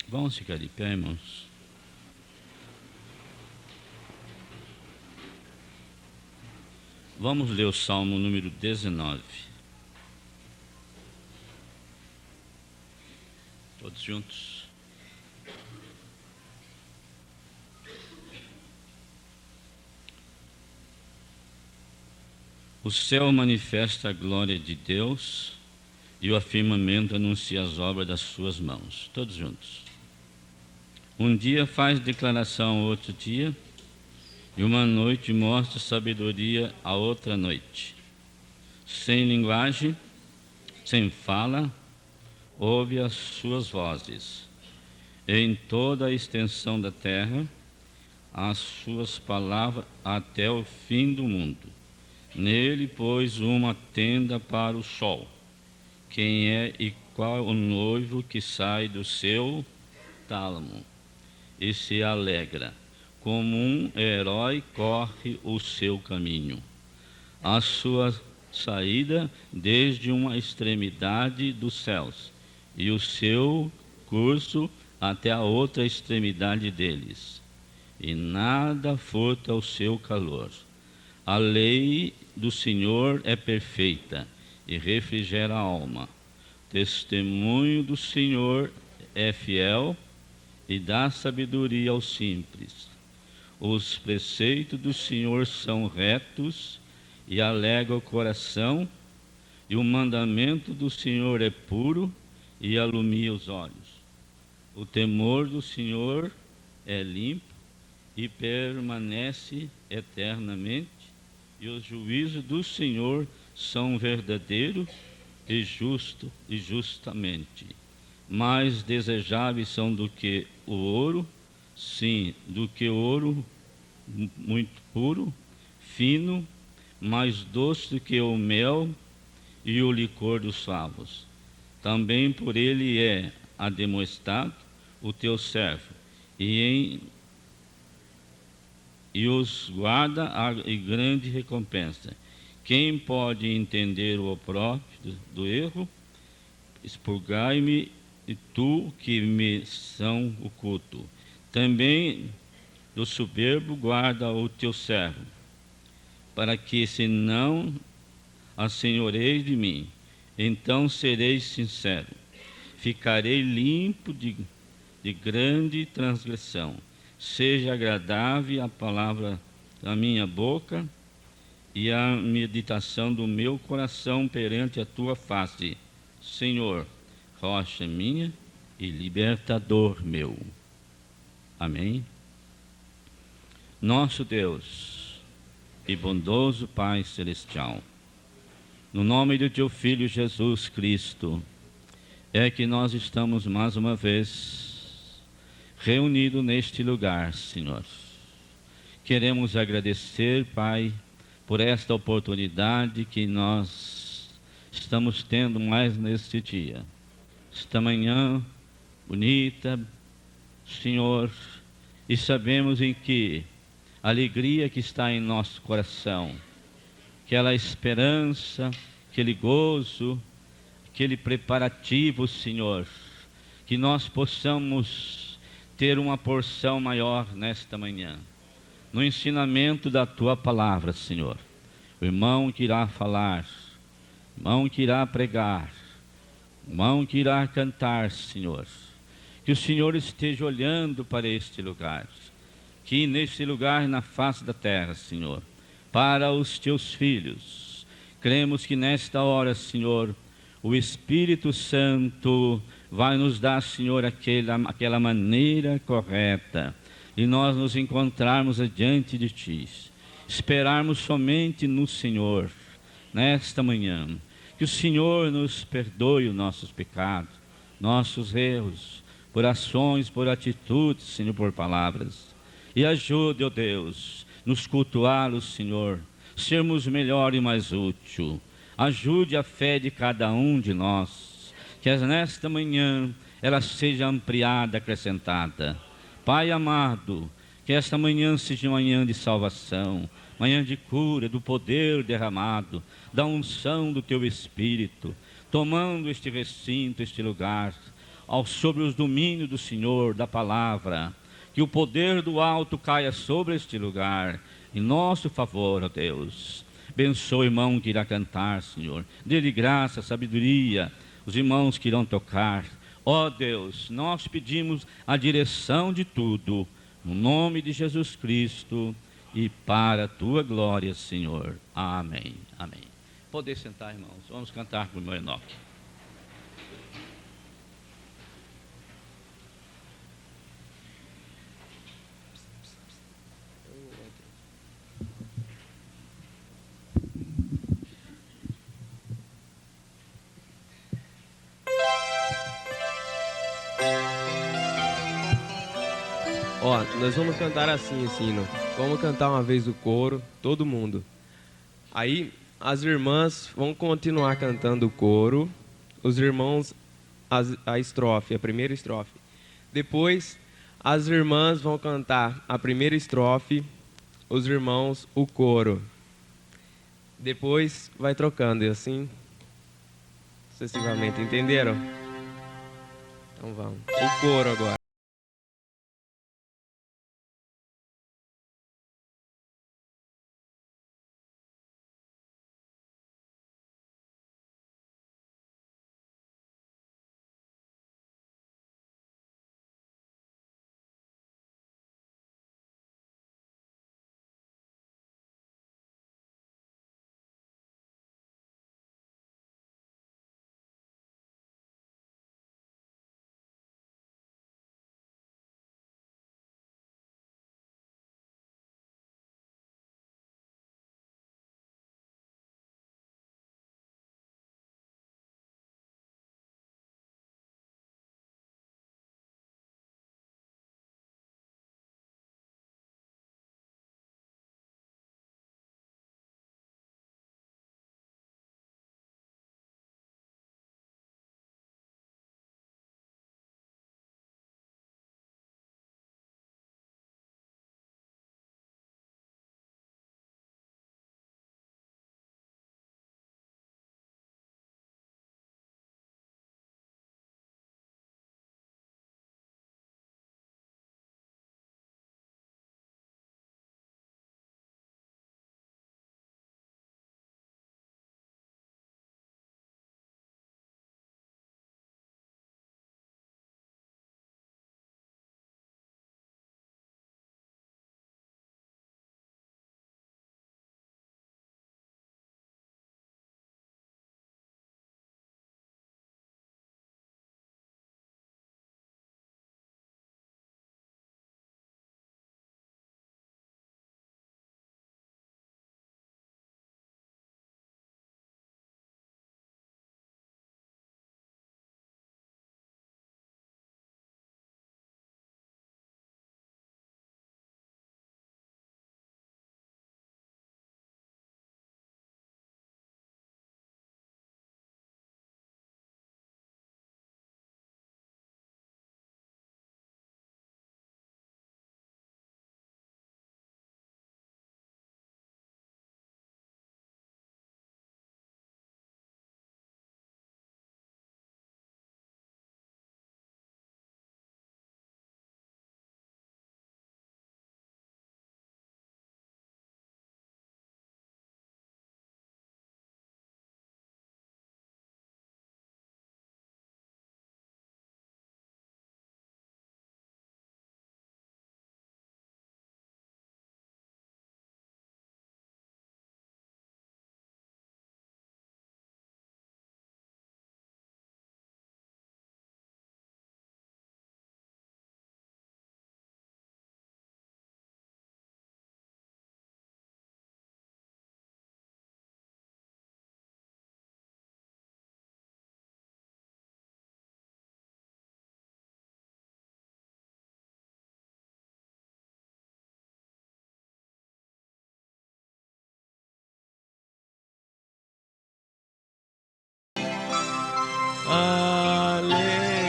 Vamos ficar de pé, irmãos. Vamos ler o Salmo número 19. Todos juntos. O céu manifesta a glória de Deus e o firmamento anuncia as obras das suas mãos. Todos juntos. Um dia faz declaração a outro dia, e uma noite mostra sabedoria a outra noite. Sem linguagem, sem fala, ouve as suas vozes. Em toda a extensão da terra, as suas palavras até o fim do mundo. Nele pôs uma tenda para o sol. Quem é e qual o noivo que sai do seu tálamo e se alegra? Como um herói corre o seu caminho. A sua saída desde uma extremidade dos céus, e o seu curso até a outra extremidade deles. E nada furta o seu calor. A lei do Senhor é perfeita e refrigera a alma. Testemunho do Senhor é fiel e dá sabedoria aos simples. Os preceitos do Senhor são retos e alegra o coração, e o mandamento do Senhor é puro e alumia os olhos. O temor do Senhor é limpo e permanece eternamente, e os juízos do Senhor são verdadeiros e justos e justamente. Mais desejáveis são do que o ouro, sim, do que ouro muito puro, fino, mais doce do que o mel e o licor dos favos. Também por ele é ademoestado o teu servo, e os guarda em grande recompensa. Quem pode entender o opróbrio do erro? Expurgai-me, e tu que me são oculto. Também do soberbo guarda o teu servo, para que se não assenhoreis de mim, então serei sincero. Ficarei limpo de grande transgressão. Seja agradável a palavra da minha boca e a meditação do meu coração perante a tua face, Senhor, rocha minha e libertador meu. Amém. Nosso Deus e bondoso Pai Celestial, no nome do teu Filho Jesus Cristo, é que nós estamos mais uma vez reunido neste lugar, Senhor. Queremos agradecer, Pai, por esta oportunidade que nós estamos tendo mais neste dia. Esta manhã bonita, Senhor, e sabemos em que a alegria que está em nosso coração, aquela esperança, aquele gozo, aquele preparativo, Senhor, que nós possamos ter uma porção maior nesta manhã, no ensinamento da Tua Palavra, Senhor. O irmão que irá falar, o irmão que irá pregar, o irmão que irá cantar, Senhor. Que o Senhor esteja olhando para este lugar, que neste lugar na face da terra, Senhor, para os Teus filhos. Cremos que nesta hora, Senhor, o Espírito Santo vai nos dar, Senhor, aquela maneira correta de nós nos encontrarmos diante de Ti, esperarmos somente no Senhor, nesta manhã. Que o Senhor nos perdoe os nossos pecados, nossos erros, por ações, por atitudes, Senhor, por palavras. E ajude, ó Deus, nos cultuá-lo, Senhor, sermos melhor e mais útil. Ajude a fé de cada um de nós, que nesta manhã ela seja ampliada, acrescentada. Pai amado, que esta manhã seja uma manhã de salvação, manhã de cura, do poder derramado, da unção do Teu Espírito, tomando este recinto, este lugar. sobre os domínios do Senhor, da palavra. Que o poder do alto caia sobre este lugar, em nosso favor, ó Deus. Abençoa o irmão que irá cantar, Senhor. Dê-lhe graça, sabedoria, os irmãos que irão tocar. Ó Deus, nós pedimos a direção de tudo, no nome de Jesus Cristo e para a tua glória, Senhor. Amém. Amém. Poder sentar, irmãos. Vamos cantar para o irmão Enoque. Ó, nós vamos cantar assim esse hino. Vamos cantar uma vez o coro, todo mundo. Aí as irmãs vão continuar cantando o coro, os irmãos a estrofe, a primeira estrofe. Depois as irmãs vão cantar a primeira estrofe, os irmãos o coro. Depois vai trocando e assim sucessivamente, entenderam? Então vamos. O coro agora.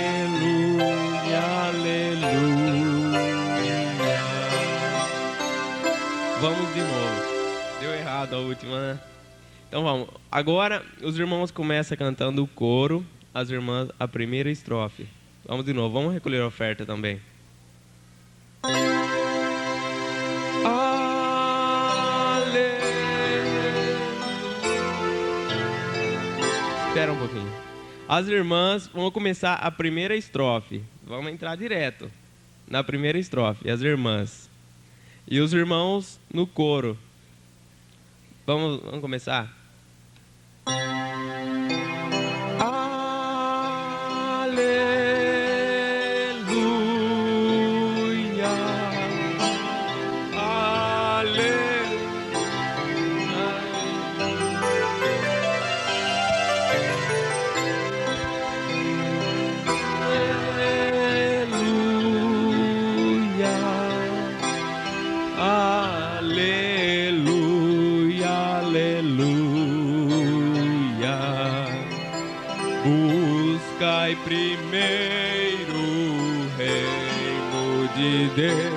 Aleluia, aleluia. Vamos de novo. Deu errado a última, né? Então vamos. Agora os irmãos começam cantando o coro, as irmãs a primeira estrofe. Vamos de novo, vamos recolher a oferta também. Espera um pouquinho. As irmãs vão começar a primeira estrofe. Vamos entrar direto na primeira estrofe, as irmãs. E os irmãos no coro. Vamos começar? Buscai primeiro o reino de Deus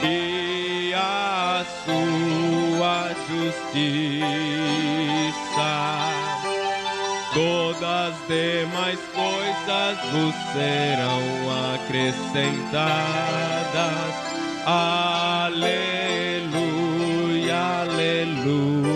e a sua justiça. Todas as demais coisas vos serão acrescentadas. Aleluia, aleluia.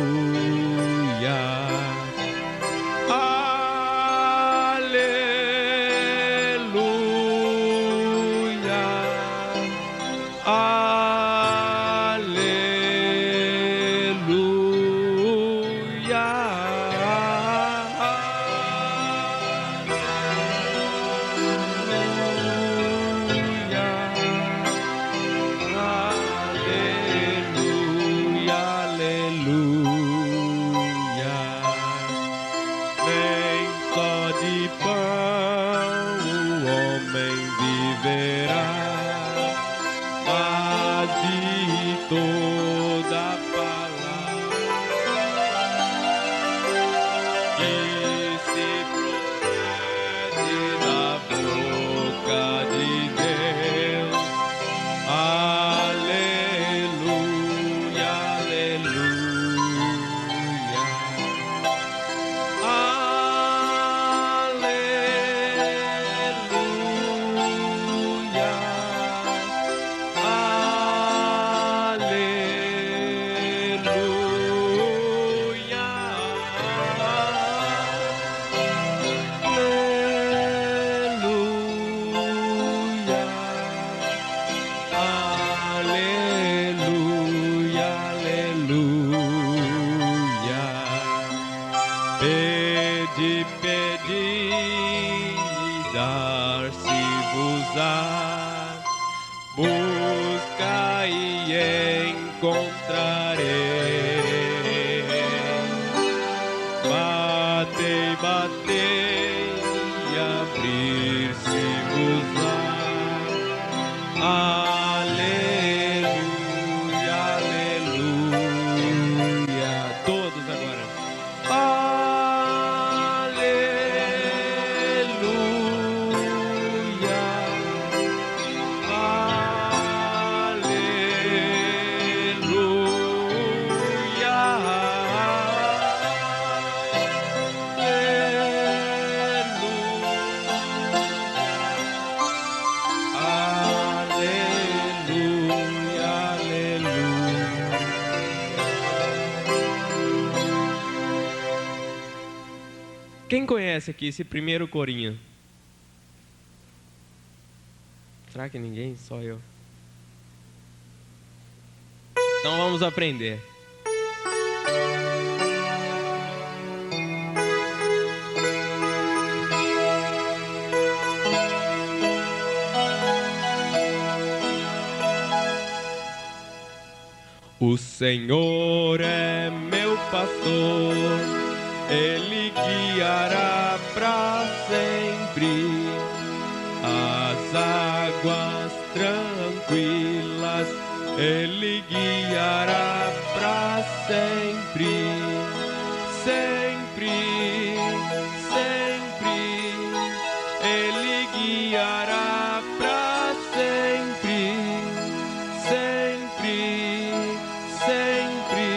Busca e encontrarei. Batei, batei e abrir-se-vos-á. Aleluia, aleluia. Todos agora. Quem conhece aqui esse primeiro corinho? Será que ninguém? Só eu. Então vamos aprender. O Senhor é meu pastor, Ele guiará pra sempre as águas tranquilas. Ele guiará pra sempre, sempre, sempre. Ele guiará pra sempre, sempre, sempre.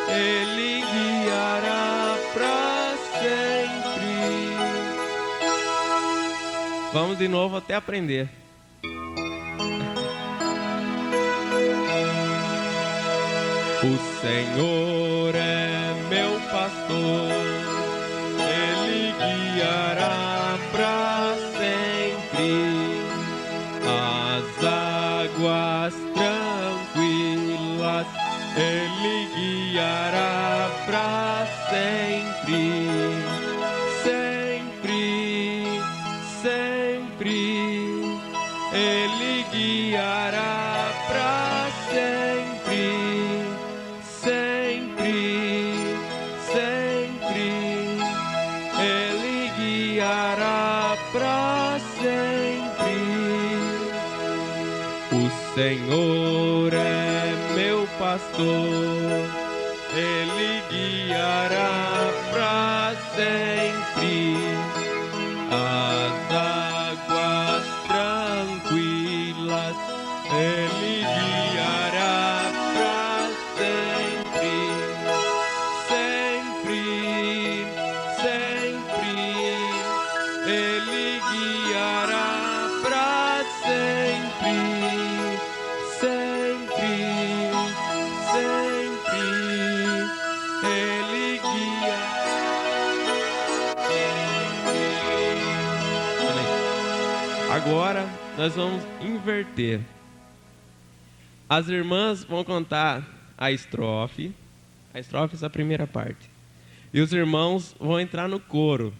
Ele guiará pra sempre. Vamos de novo até aprender. O Senhor é meu pastor, Ele guiará pra sempre as águas tranquilas. Ele guiará pra sempre, sempre, sempre. Ele guiará pra sempre, sempre, sempre. Ele guiará pra sempre. O Senhor é meu pastor, Ele guiará pra sempre as águas tranquilas. Ele guiará pra sempre, sempre, sempre. Ele guiará pra sempre, sempre, sempre. Ele guiará. Agora nós vamos inverter. As irmãs vão contar a estrofe. A estrofe é essa primeira parte. E os irmãos vão entrar no coro.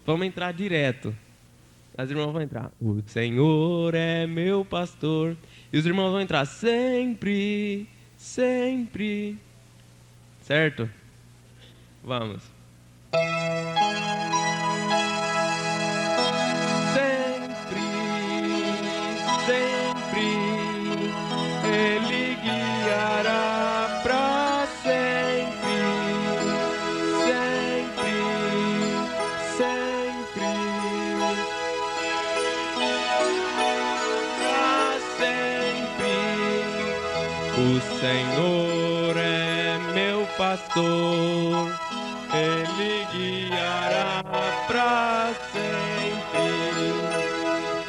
Vamos entrar direto. As irmãs vão entrar. O Senhor é meu pastor. E os irmãos vão entrar sempre, sempre. Certo? Vamos. Sempre, sempre. Ele guiará pra sempre, sempre, sempre. Pra sempre. O Senhor é meu pastor, Ele guiará pra sempre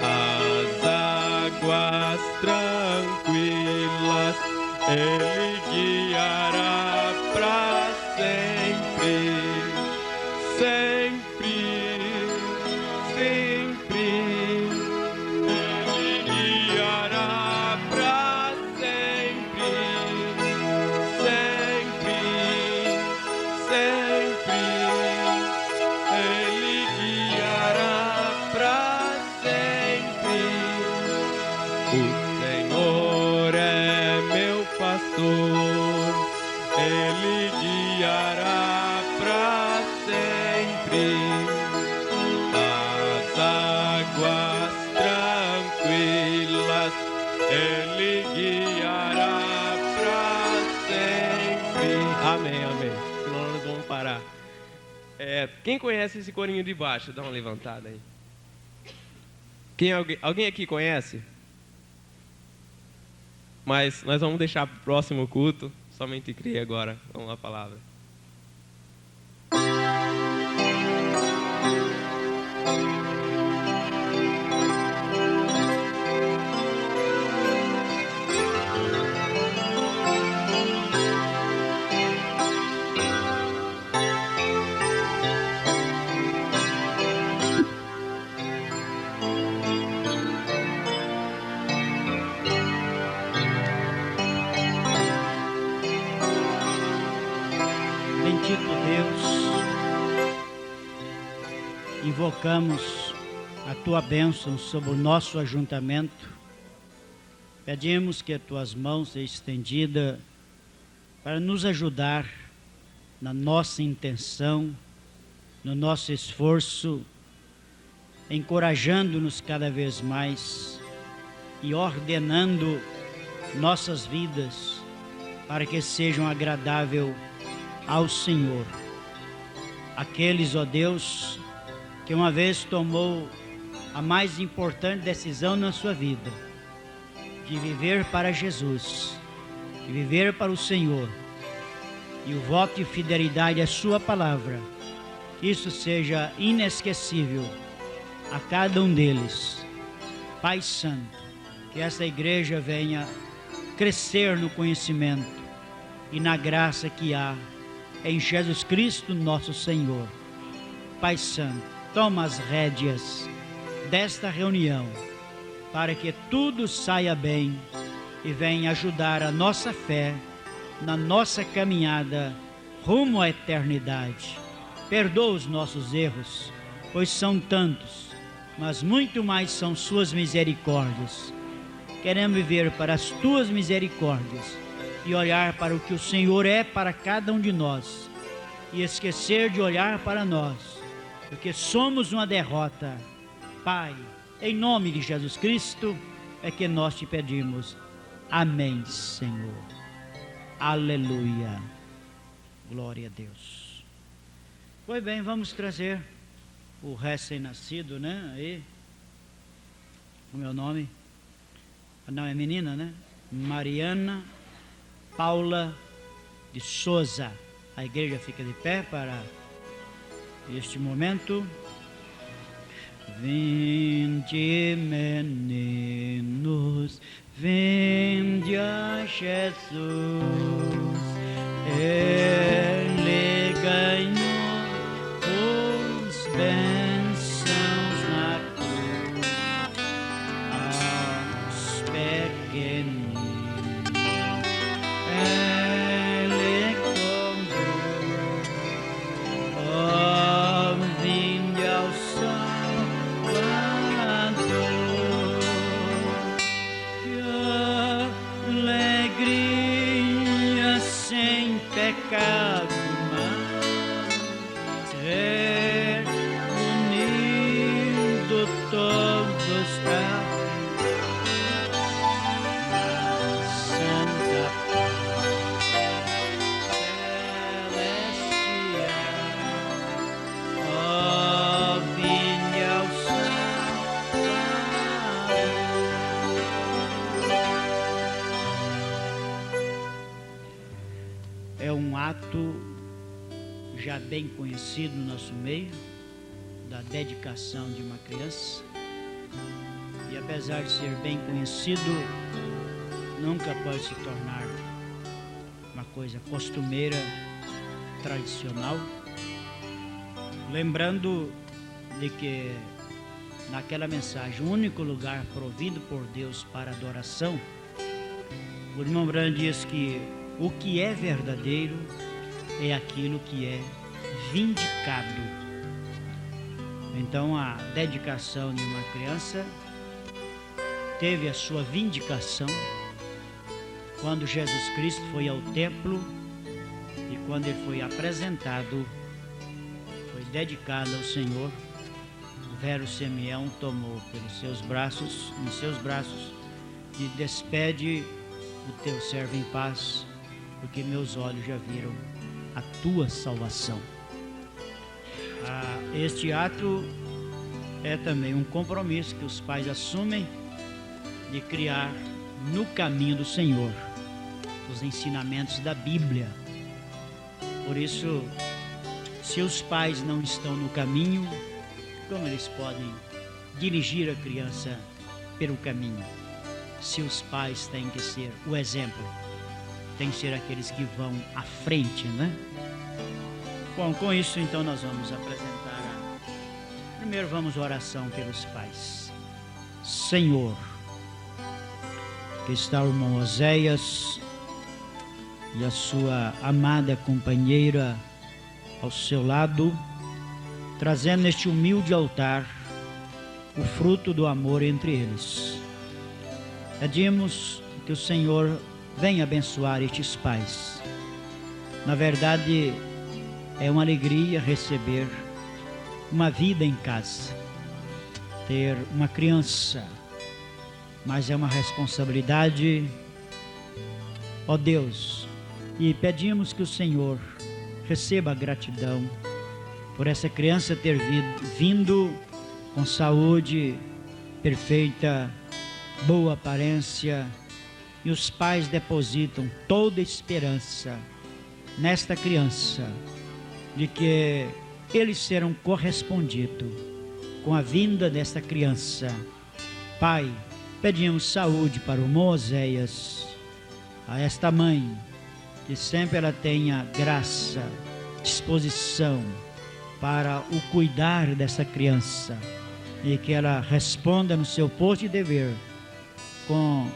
as águas tranquilas. Ele guiará pra sempre, sempre, sempre. Ele guiará pra sempre, sempre, sempre. Ele guiará pra sempre. O Senhor é meu pastor, Ele guiará pra sempre as águas tranquilas. Ele guiará pra sempre. Amém, amém. Senão nós vamos parar. Quem conhece esse corinho de baixo? Dá uma levantada aí. Alguém aqui conhece? Mas nós vamos deixar para o próximo culto. Somente crie agora. Vamos lá, a palavra. Bendito Deus, invocamos a Tua bênção sobre o nosso ajuntamento. Pedimos que as Tuas mãos sejam estendidas para nos ajudar na nossa intenção, no nosso esforço, encorajando-nos cada vez mais e ordenando nossas vidas para que sejam agradáveis ao Senhor. Aqueles, ó Deus, que uma vez tomou a mais importante decisão na sua vida, de viver para Jesus, de viver para o Senhor, e o voto de fidelidade à sua palavra, que isso seja inesquecível a cada um deles. Pai Santo, que esta igreja venha crescer no conhecimento e na graça que há em Jesus Cristo nosso Senhor. Pai Santo, toma as rédeas desta reunião para que tudo saia bem e venha ajudar a nossa fé na nossa caminhada rumo à eternidade. Perdoa os nossos erros, pois são tantos, mas muito mais são suas misericórdias. Queremos viver para as tuas misericórdias e olhar para o que o Senhor é para cada um de nós e esquecer de olhar para nós, porque somos uma derrota. Pai, em nome de Jesus Cristo é que nós te pedimos. Amém, Senhor. Aleluia. Glória a Deus. Pois bem, vamos trazer o recém-nascido, né? Aí, como é o nome? Não, é menina, né? Mariana Paula de Souza. A igreja fica de pé para este momento. Vinde, meninos, vinde a Jesus. Ele ganhou os bênçãos na cruz aos pequeninos. Ele conduz, oh, vinde ao Salvador. Que alegria sem pecado mais, reunindo todos para a santa paz celestial. Oh, vinde ao Salvador. É um ato já bem conhecido no nosso meio, da dedicação de uma criança, e apesar de ser bem conhecido, nunca pode se tornar uma coisa costumeira, tradicional, lembrando de que naquela mensagem, o único lugar provido por Deus para adoração, o irmão Branham diz que o que é verdadeiro é aquilo que é vindicado. Então a dedicação de uma criança teve a sua vindicação quando Jesus Cristo foi ao templo e quando ele foi apresentado, foi dedicado ao Senhor. O velho Simeão tomou pelos seus braços, em seus braços, e despede o teu servo em paz, porque meus olhos já viram a tua salvação. Este ato é também um compromisso que os pais assumem de criar no caminho do Senhor, os ensinamentos da Bíblia. Por isso, se os pais não estão no caminho, como eles podem dirigir a criança pelo caminho? Se os pais têm que ser o exemplo, tem que ser aqueles que vão à frente, né? Bom, com isso então nós vamos apresentar primeiro vamos à oração pelos pais. Senhor, que está o irmão Oséias e a sua amada companheira ao seu lado, trazendo neste humilde altar o fruto do amor entre eles. Pedimos que o Senhor venha abençoar estes pais. Na verdade, é uma alegria receber uma vida em casa, ter uma criança, mas é uma responsabilidade, ó Deus, e pedimos que o Senhor receba a gratidão por essa criança ter vindo com saúde perfeita, boa aparência, e os pais depositam toda a esperança nesta criança, de que eles serão correspondidos com a vinda desta criança. Pai, pedimos saúde para o irmão Oséias, a esta mãe, que sempre ela tenha graça, disposição para o cuidar dessa criança e que ela responda no seu posto de dever com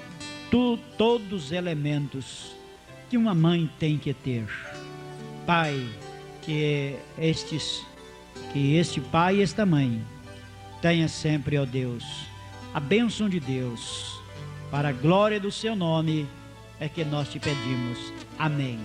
todos os elementos que uma mãe tem que ter. Pai, que este pai e esta mãe tenha sempre, ó Deus, a bênção de Deus, para a glória do seu nome, é que nós te pedimos. Amém.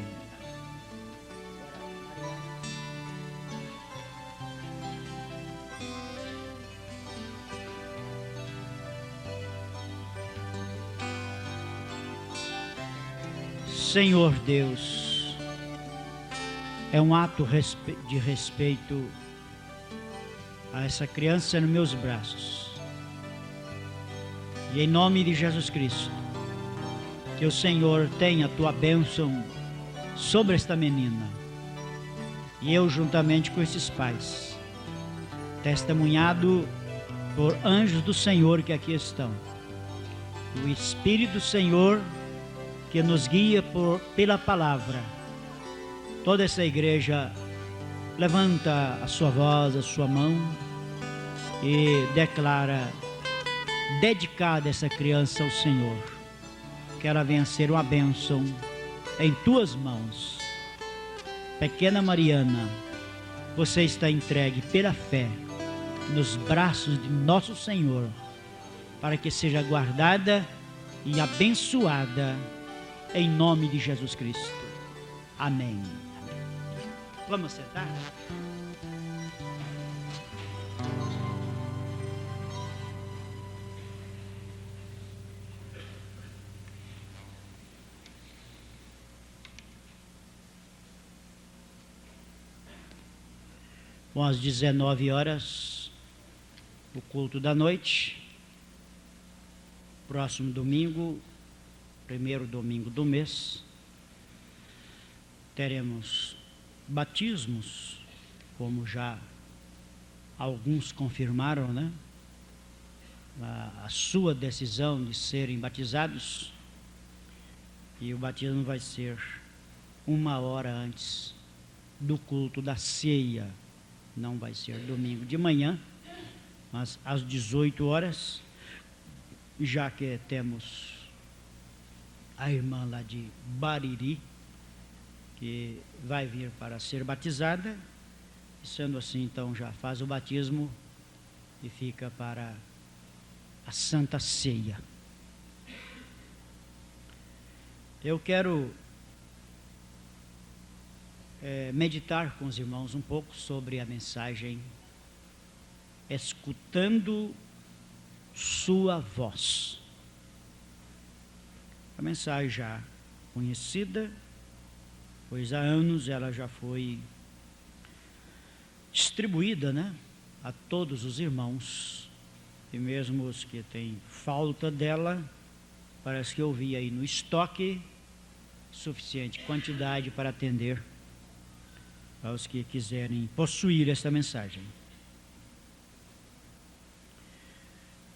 Senhor Deus, é um ato de respeito a essa criança nos meus braços. E em nome de Jesus Cristo, que o Senhor tenha a tua bênção sobre esta menina. E eu, juntamente com esses pais, testemunhado por anjos do Senhor que aqui estão, o Espírito do Senhor que nos guia pela palavra. Toda essa igreja levanta a sua voz, a sua mão e declara dedicada essa criança ao Senhor, que ela venha ser uma bênção em tuas mãos. Pequena Mariana, você está entregue pela fé nos braços de nosso Senhor, para que seja guardada e abençoada em nome de Jesus Cristo. Amém. Vamos sentar? Bom, às 19 horas, o culto da noite. Próximo domingo, primeiro domingo do mês, teremos batismos, como já alguns confirmaram, né? A sua decisão de serem batizados. E o batismo vai ser 1 hora antes do culto da ceia. Não vai ser domingo de manhã, mas às 18 horas, já que temos a irmã lá de Bariri, que vai vir para ser batizada, e sendo assim, então, já faz o batismo e fica para a Santa Ceia. Eu quero meditar com os irmãos um pouco sobre a mensagem escutando sua voz. A mensagem já conhecida, pois há anos ela já foi distribuída, né, a todos os irmãos, e mesmo os que têm falta dela, parece que eu vi aí no estoque suficiente quantidade para atender aos que quiserem possuir esta mensagem.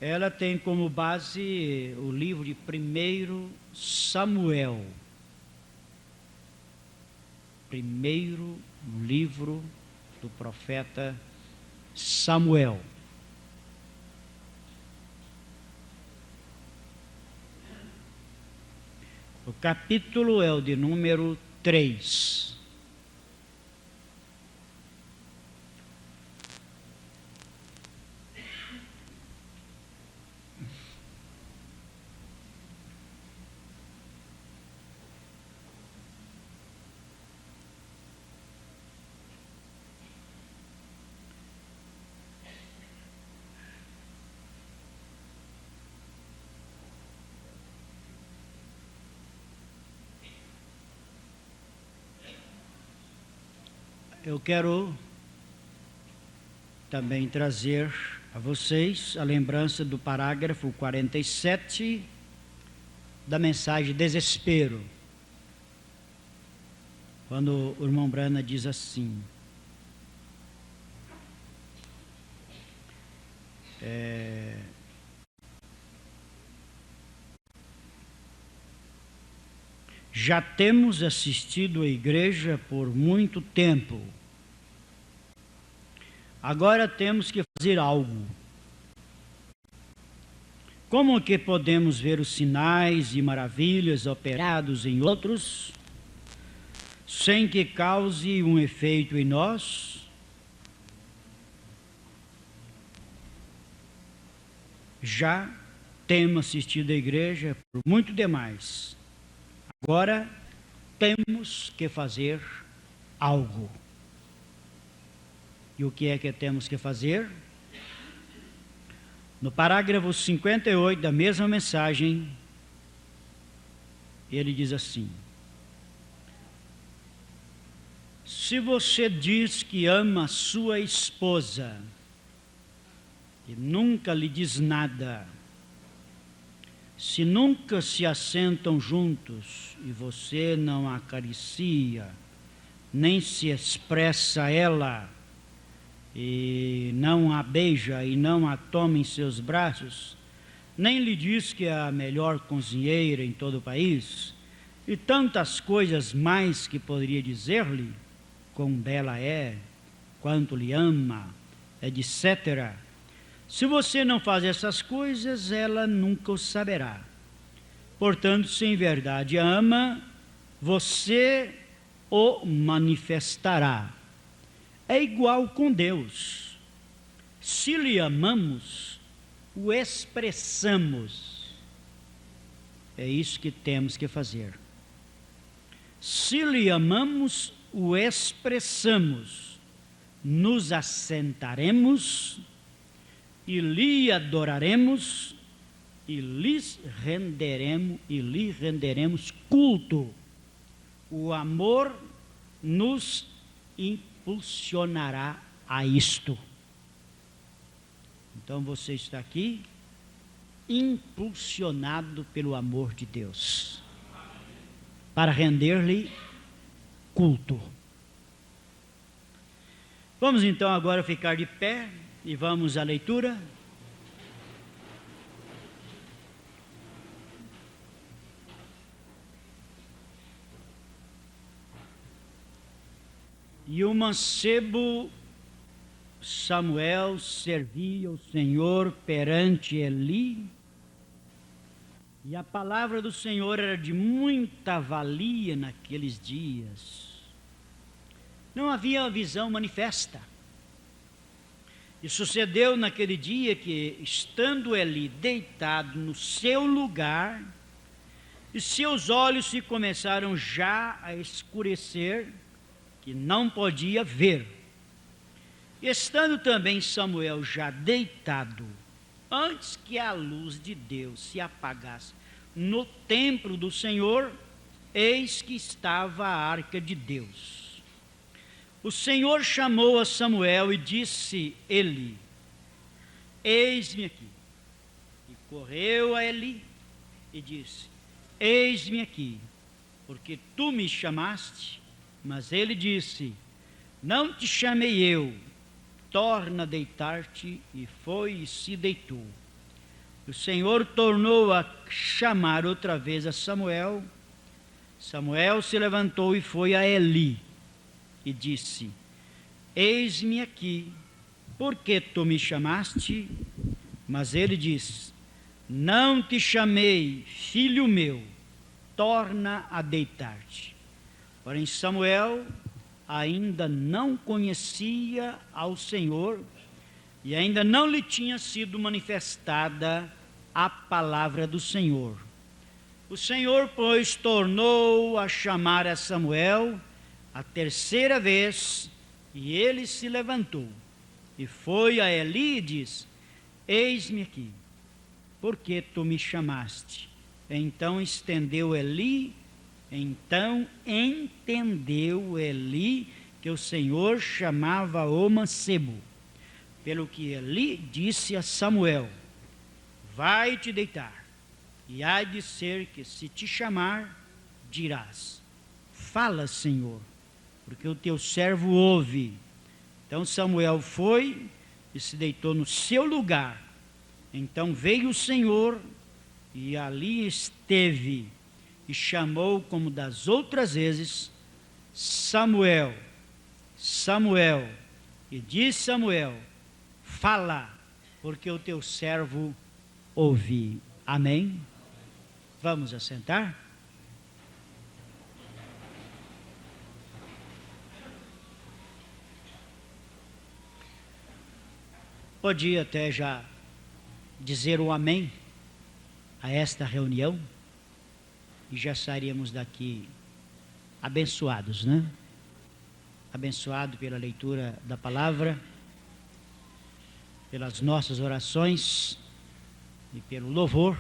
Ela tem como base o livro de 1 Samuel. Primeiro livro do profeta Samuel. O capítulo é o de número 3. Eu quero também trazer a vocês a lembrança do parágrafo 47 da mensagem Desespero, quando o irmão Brana diz assim: Já temos assistido à igreja por muito tempo. Agora temos que fazer algo. Como que podemos ver os sinais e maravilhas operados em outros, sem que cause um efeito em nós? Já temos assistido à igreja por muito demais. Agora temos que fazer algo. E o que é que temos que fazer? No parágrafo 58 da mesma mensagem, ele diz assim: se você diz que ama a sua esposa e nunca lhe diz nada, se nunca se assentam juntos e você não a acaricia, nem se expressa a ela, e não a beija e não a toma em seus braços, nem lhe diz que é a melhor cozinheira em todo o país, e tantas coisas mais que poderia dizer-lhe, quão bela é, quanto lhe ama, etc. Se você não faz essas coisas, ela nunca o saberá. Portanto, se em verdade ama, você o manifestará. É igual com Deus. Se lhe amamos, o expressamos. É isso que temos que fazer. Se lhe amamos, o expressamos. Nos assentaremos e lhe adoraremos e lhe renderemos culto. O amor nos impulsionará a isto. Então você está aqui impulsionado pelo amor de Deus para render-lhe culto. Vamos então agora ficar de pé e vamos à leitura. E o mancebo Samuel servia o Senhor perante Eli, e a palavra do Senhor era de muita valia naqueles dias. Não havia visão manifesta. E sucedeu naquele dia que, estando Eli deitado no seu lugar, e seus olhos se começaram já a escurecer, que não podia ver. Estando também Samuel já deitado, antes que a luz de Deus se apagasse no templo do Senhor, eis que estava a arca de Deus. O Senhor chamou a Samuel e disse Eli: eis-me aqui. E correu a Eli e disse: eis-me aqui, porque tu me chamaste. Mas ele disse: não te chamei eu, torna a deitar-te. E foi e se deitou. O Senhor tornou a chamar outra vez a Samuel. Samuel se levantou e foi a Eli e disse: eis-me aqui, porque tu me chamaste? Mas ele disse: não te chamei, filho meu, torna a deitar-te. Porém Samuel ainda não conhecia ao Senhor e ainda não lhe tinha sido manifestada a palavra do Senhor. O Senhor, pois, tornou a chamar a Samuel a terceira vez, e ele se levantou e foi a Eli e disse: eis-me aqui, porque tu me chamaste. Então entendeu Eli que o Senhor chamava o mancebo. Pelo que Eli disse a Samuel: vai te deitar, e há de ser que, se te chamar, dirás: fala, Senhor, porque o teu servo ouve. Então Samuel foi e se deitou no seu lugar, Então veio o Senhor e ali esteve e chamou, como das outras vezes, Samuel, Samuel. E disse Samuel: fala, porque o teu servo ouvi. Amém? Vamos assentar? Podia até já dizer o amém a esta reunião e já sairíamos daqui abençoados, né? Abençoado pela leitura da palavra, pelas nossas orações e pelo louvor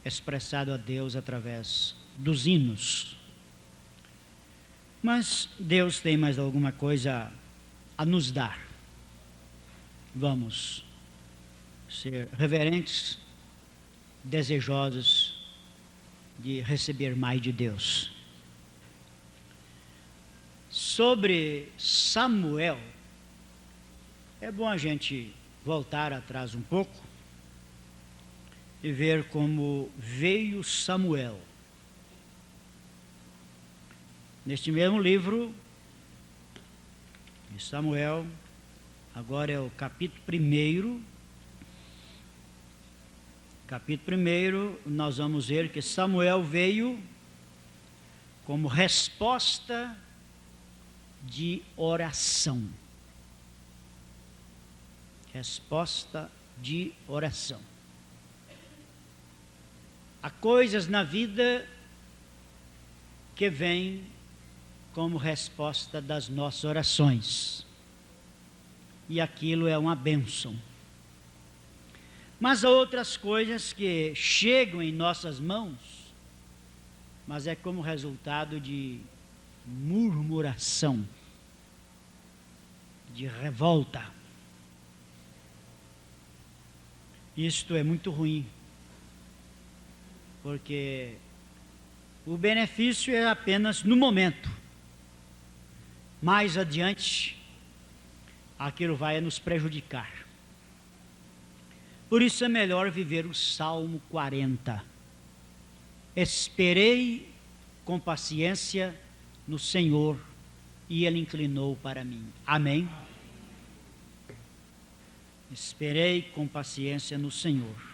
expressado a Deus através dos hinos. Mas Deus tem mais alguma coisa a nos dar. Vamos ser reverentes, desejosos de receber mais de Deus. Sobre Samuel, é bom a gente voltar atrás um pouco e ver como veio Samuel. Neste mesmo livro de Samuel, agora é o capítulo 1. Capítulo 1, nós vamos ver que Samuel veio como resposta de oração. Resposta de oração. Há coisas na vida que vêm como resposta das nossas orações. E aquilo é uma bênção. Mas há outras coisas que chegam em nossas mãos, mas é como resultado de murmuração, de revolta. Isto é muito ruim, porque o benefício é apenas no momento. Mais adiante, aquilo vai nos prejudicar. Por isso é melhor viver o Salmo 40. Esperei com paciência no Senhor, e Ele inclinou para mim. Amém? Esperei com paciência no Senhor.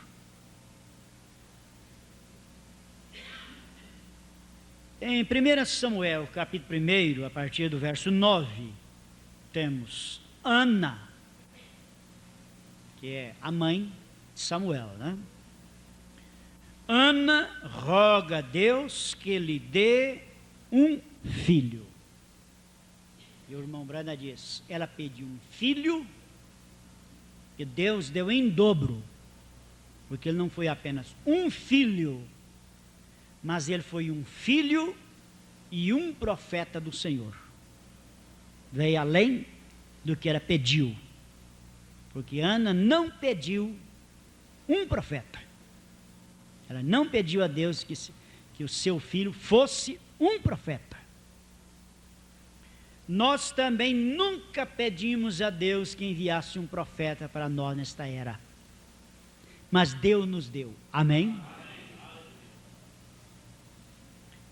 Em 1 Samuel, capítulo 1, a partir do verso 9, temos Ana, que é a mãe de Samuel, né? Ana roga a Deus que lhe dê um filho. E o irmão Brana diz, ela pediu um filho e Deus deu em dobro, porque ele não foi apenas um filho, mas ele foi um filho e um profeta do Senhor. Veio além do que ela pediu, porque Ana não pediu um profeta. Ela não pediu a Deus que o seu filho fosse um profeta. Nós também nunca pedimos a Deus que enviasse um profeta para nós nesta era. Mas Deus nos deu. Amém?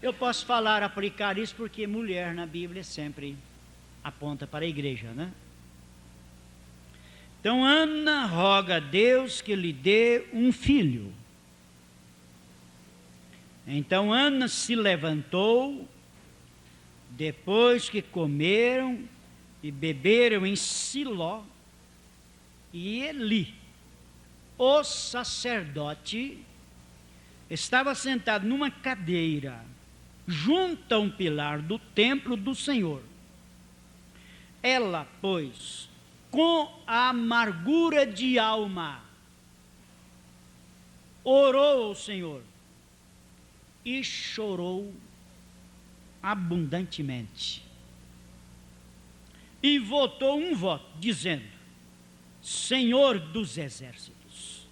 Eu posso falar, aplicar isso, porque mulher na Bíblia sempre aponta para a igreja, né? Então Ana roga a Deus que lhe dê um filho. Então Ana se levantou, depois que comeram e beberam em Siló, e Eli, o sacerdote, estava sentado numa cadeira, junto a um pilar do templo do Senhor. Ela, pois, com amargura de alma, orou ao Senhor e chorou abundantemente. E votou um voto, dizendo: Senhor dos exércitos,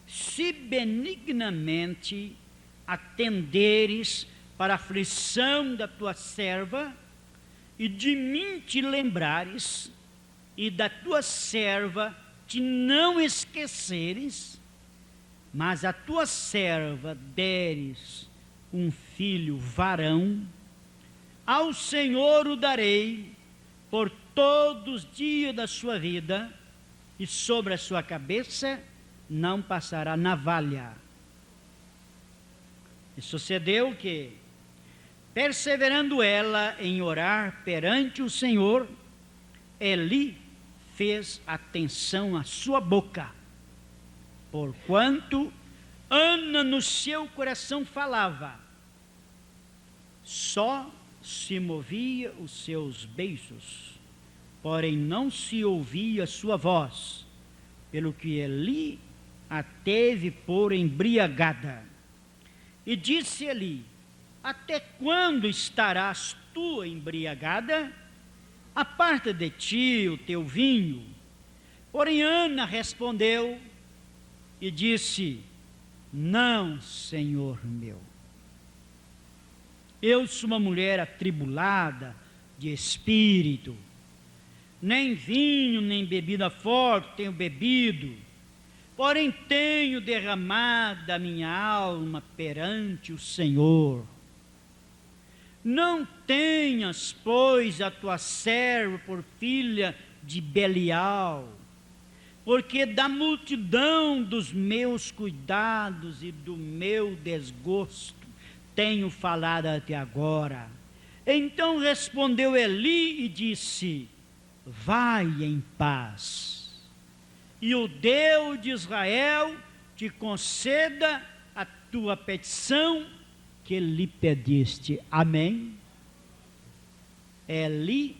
se benignamente atenderes para a aflição da tua serva, e de mim te lembrares, e da tua serva te não esqueceres, mas a tua serva deres um filho varão, ao Senhor o darei por todos os dias da sua vida, e sobre a sua cabeça não passará navalha. E sucedeu que, perseverando ela em orar perante o Senhor, Eli fez atenção à sua boca, porquanto Ana no seu coração falava, só se movia os seus beiços, porém não se ouvia a sua voz, pelo que Eli a teve por embriagada. E disse Eli, até quando estarás tu embriagada? Aparta de ti o teu vinho. Porém Ana respondeu e disse, não, Senhor meu. Eu sou uma mulher atribulada de espírito, nem vinho, nem bebida forte tenho bebido, porém tenho derramado a minha alma perante o Senhor. Não tenhas, pois, a tua serva por filha de Belial, porque da multidão dos meus cuidados e do meu desgosto tenho falado até agora. Então respondeu Eli e disse, vai em paz, e o Deus de Israel te conceda a tua petição que lhe pediste. Amém? Eli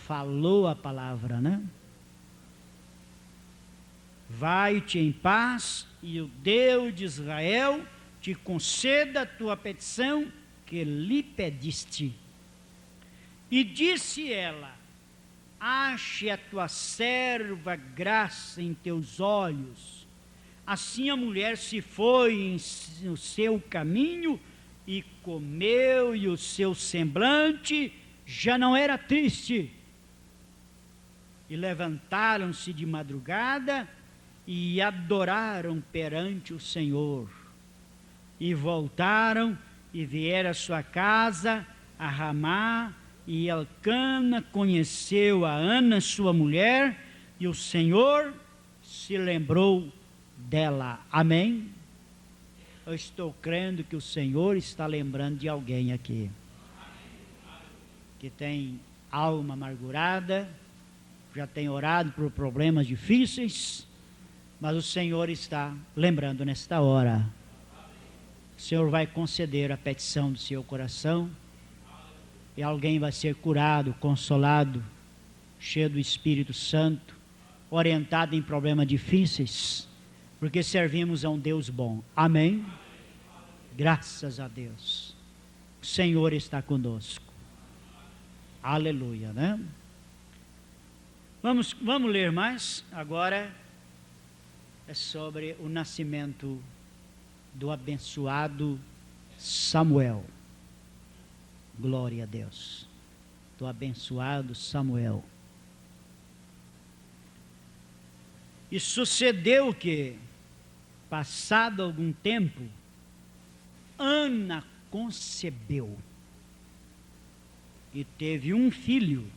falou a palavra, né? Vai-te em paz, e o Deus de Israel te conceda a tua petição que lhe pediste. E disse ela, ache a tua serva graça em teus olhos. Assim a mulher se foi no seu caminho e comeu, e o seu semblante já não era triste. E levantaram-se de madrugada e adoraram perante o Senhor. E voltaram e vieram à sua casa, a Ramá, e Elcana conheceu a Ana, sua mulher, e o Senhor se lembrou dela. Amém? Eu estou crendo que o Senhor está lembrando de alguém aqui, que tem alma amargurada, já tem orado por problemas difíceis, mas o Senhor está lembrando nesta hora. O Senhor vai conceder a petição do seu coração, e alguém vai ser curado, consolado, cheio do Espírito Santo, orientado em problemas difíceis, porque servimos a um Deus bom. Amém? Graças a Deus. O Senhor está conosco. Aleluia, né? Vamos ler mais. Agora é sobre o nascimento do abençoado Samuel. Glória a Deus. Do abençoado Samuel. E sucedeu que, passado algum tempo, Ana concebeu e teve um filho,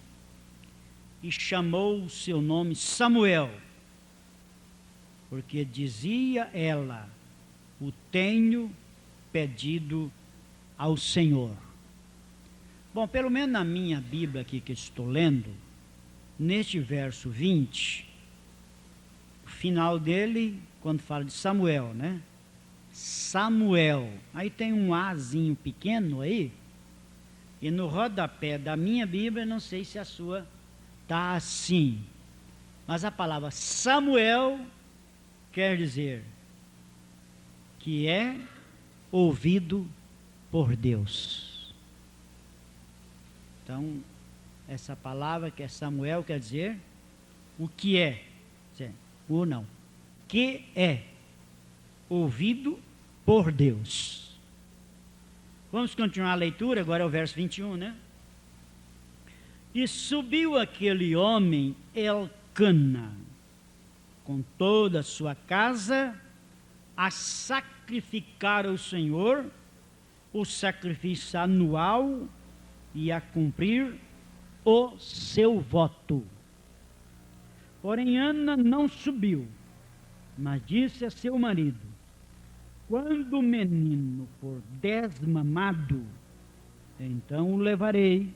e chamou o seu nome Samuel, porque dizia ela, o tenho pedido ao Senhor. Bom, pelo menos na minha Bíblia aqui que estou lendo, neste verso 20, o final dele, quando fala de Samuel, né? Samuel, aí tem um Azinho pequeno aí, e no rodapé da minha Bíblia, não sei se a sua está assim, mas a palavra Samuel quer dizer que é ouvido por Deus. Então, essa palavra que é Samuel quer dizer o que é, ou não, que é ouvido por Deus. Vamos continuar a leitura, agora é o verso 21, né? E subiu aquele homem Elcana, com toda a sua casa a sacrificar ao Senhor o sacrifício anual e a cumprir o seu voto. Porém, Ana não subiu, mas disse a seu marido: quando o menino for desmamado, então o levarei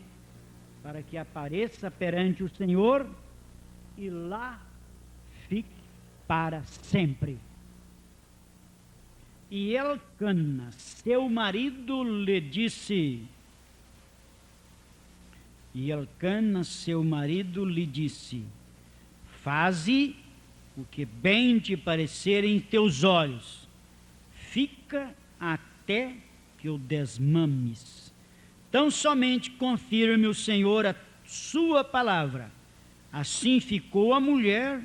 para que apareça perante o Senhor e lá fique para sempre. E Elcana, seu marido, lhe disse: faze o que bem te parecer em teus olhos, fica até que o desmames. Tão somente confirme o Senhor a sua palavra. Assim ficou a mulher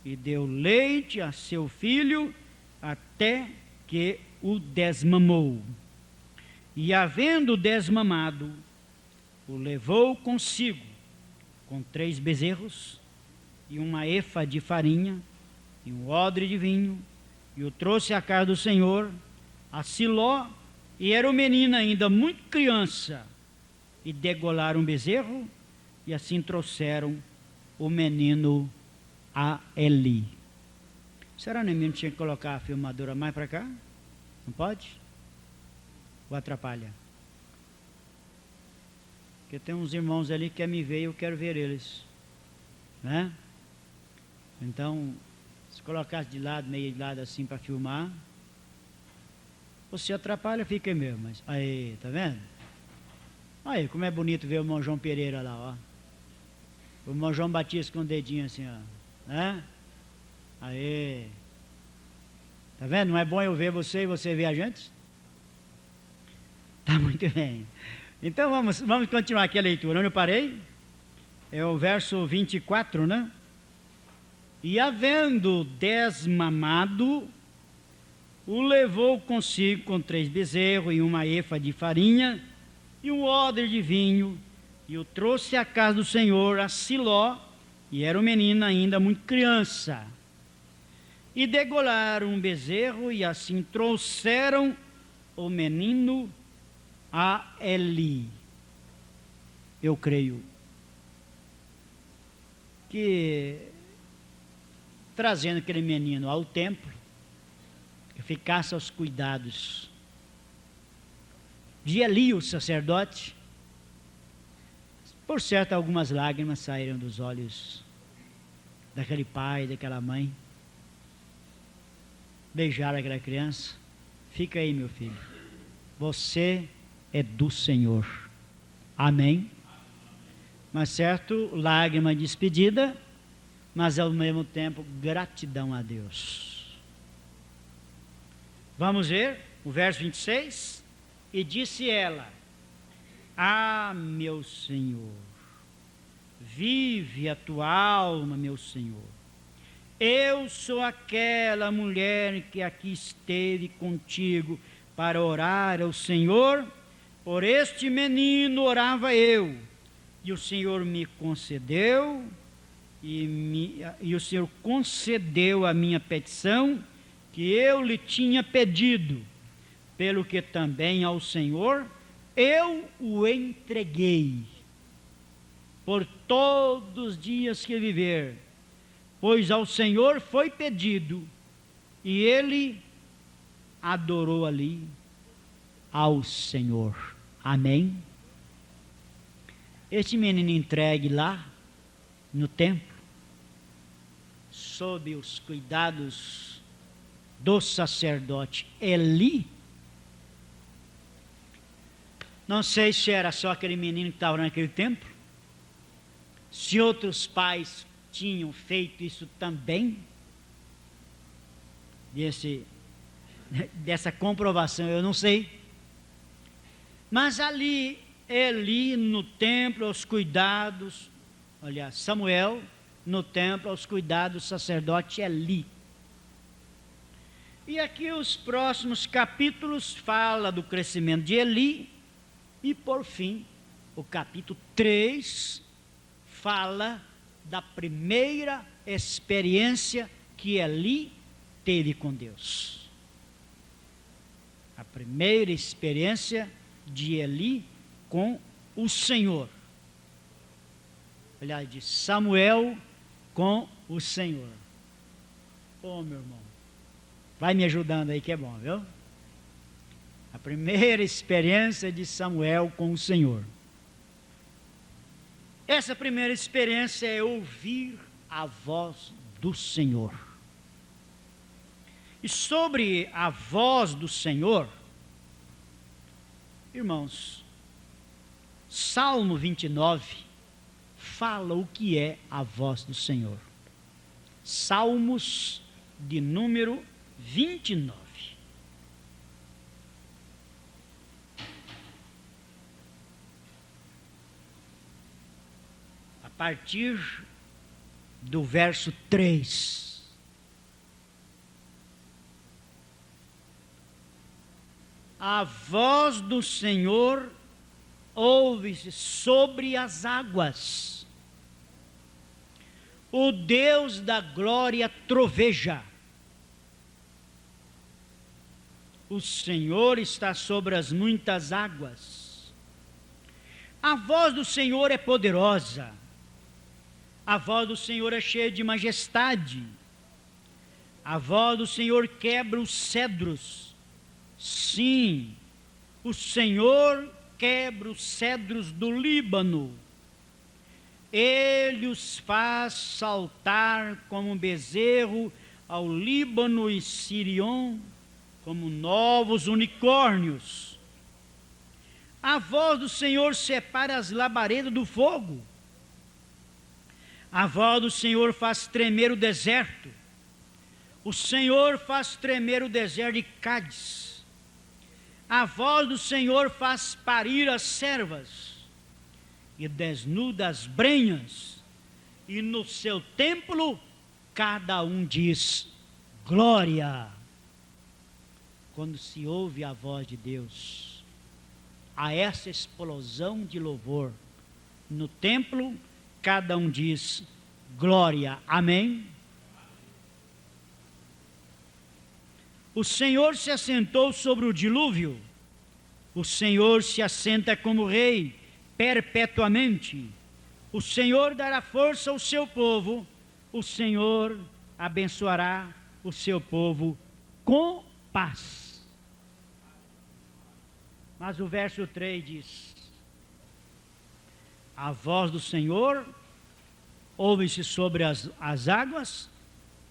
e deu leite a seu filho até que o desmamou. E havendo desmamado, o levou consigo com 3 bezerros e uma efa de farinha e um odre de vinho, e o trouxe à casa do Senhor, a Siló, e era o menino ainda muito criança, e degolaram um bezerro, e assim trouxeram o menino a Eli. Será que o menino tinha que colocar a filmadora mais para cá? Não pode? Ou atrapalha? Porque tem uns irmãos ali que querem me ver e eu quero ver eles, né? Então, se colocasse de lado, meio de lado assim para filmar, você atrapalha, fica mesmo. Mas aí, tá vendo? Aí, como é bonito ver o irmão João Pereira lá, ó. O irmão João Batista com o dedinho assim, ó, né? Aí, tá vendo? Não é bom eu ver você e você ver a gente? Tá muito bem. Então vamos continuar aqui a leitura. Onde eu parei? É o verso 24, né? E havendo desmamado, o levou consigo com 3 bezerros e uma efa de farinha e um odre de vinho, e o trouxe à casa do Senhor, a Siló, e era o menino ainda muito criança. E degolaram um bezerro, e assim trouxeram o menino a Eli. Eu creio que, trazendo aquele menino ao templo, que ficasse aos cuidados de Eli, o sacerdote, por certo algumas lágrimas saíram dos olhos daquele pai, daquela mãe, beijaram aquela criança. Fica aí, meu filho, você é do Senhor, amém? Mas certo, lágrima de despedida, mas ao mesmo tempo gratidão a Deus. Vamos ver o verso 26. E disse ela: ah, meu Senhor, vive a tua alma, meu Senhor. Eu sou aquela mulher que aqui esteve contigo para orar ao Senhor. Por este menino orava eu, e o Senhor me concedeu, e o Senhor concedeu a minha petição, que eu lhe tinha pedido, pelo que também ao Senhor eu o entreguei, por todos os dias que viver, pois ao Senhor foi pedido, e ele adorou ali ao Senhor. Amém? Este menino entregue lá no templo, sob os cuidados do sacerdote Eli. Não sei se era só aquele menino que estava naquele templo, se outros pais tinham feito isso também, dessa comprovação eu não sei. Mas ali, Eli no templo, aos cuidados, olha, Samuel no templo, aos cuidados do sacerdote Eli. E aqui os próximos capítulos fala do crescimento de Eli, e por fim, o capítulo 3 fala da primeira experiência que Eli teve com Deus. A primeira experiência de Eli com o Senhor. Aliás, de Samuel com o Senhor. Ô, meu irmão, vai me ajudando aí que é bom, viu? A primeira experiência de Samuel com o Senhor. Essa primeira experiência é ouvir a voz do Senhor. E sobre a voz do Senhor, irmãos, Salmo 29 fala o que é a voz do Senhor. Salmos de número 29. A partir do verso 3. A voz do Senhor ouve-se sobre as águas. O Deus da glória troveja. O Senhor está sobre as muitas águas. A voz do Senhor é poderosa. A voz do Senhor é cheia de majestade. A voz do Senhor quebra os cedros. Sim, o Senhor quebra os cedros do Líbano. Ele os faz saltar como um bezerro ao Líbano e Sirion, como novos unicórnios. A voz do Senhor separa as labaredas do fogo. A voz do Senhor faz tremer o deserto. O Senhor faz tremer o deserto de Cádiz. A voz do Senhor faz parir as servas e desnuda as brenhas, e no seu templo cada um diz glória. Quando se ouve a voz de Deus, há essa explosão de louvor. No templo cada um diz glória. Amém? O Senhor se assentou sobre o dilúvio. O Senhor se assenta como rei perpetuamente. O Senhor dará força ao seu povo. O Senhor abençoará o seu povo com paz. Mas o verso 3 diz: a voz do Senhor ouve-se sobre as águas.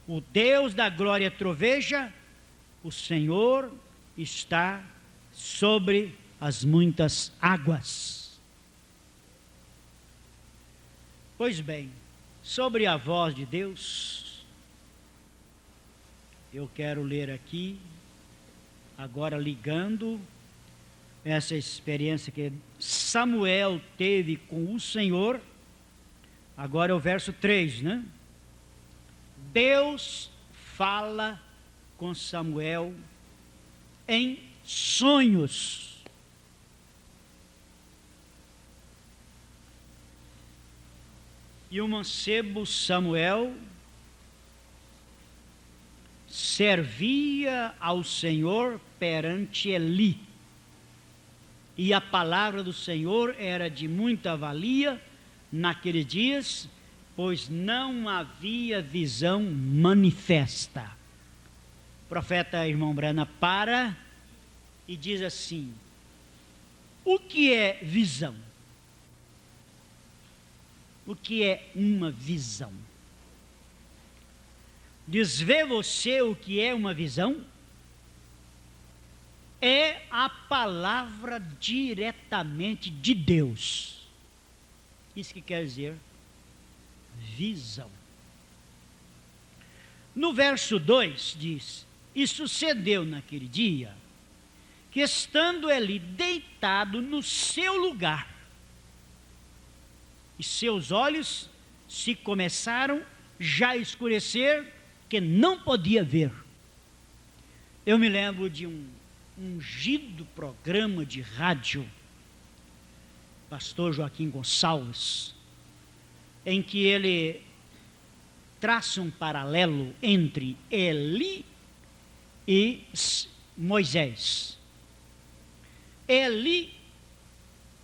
O Deus da glória troveja. O Senhor está sobre as muitas águas. Pois bem, sobre a voz de Deus, eu quero ler aqui, agora ligando essa experiência que Samuel teve com o Senhor, agora é o verso 3, né? Deus fala com Samuel em sonhos. E o mancebo Samuel servia ao Senhor perante Eli. E a palavra do Senhor era de muita valia naqueles dias, pois não havia visão manifesta. O profeta irmão Brana para e diz assim: o que é visão? O que é uma visão? Diz, vê você o que é uma visão? É a palavra diretamente de Deus. Isso que quer dizer visão. No verso 2 diz: e sucedeu naquele dia, que estando ele deitado no seu lugar, e seus olhos se começaram já a escurecer, que não podia ver. Eu me lembro de um ungido programa de rádio, pastor Joaquim Gonçalves, em que ele traça um paralelo entre Eli e Moisés. Eli,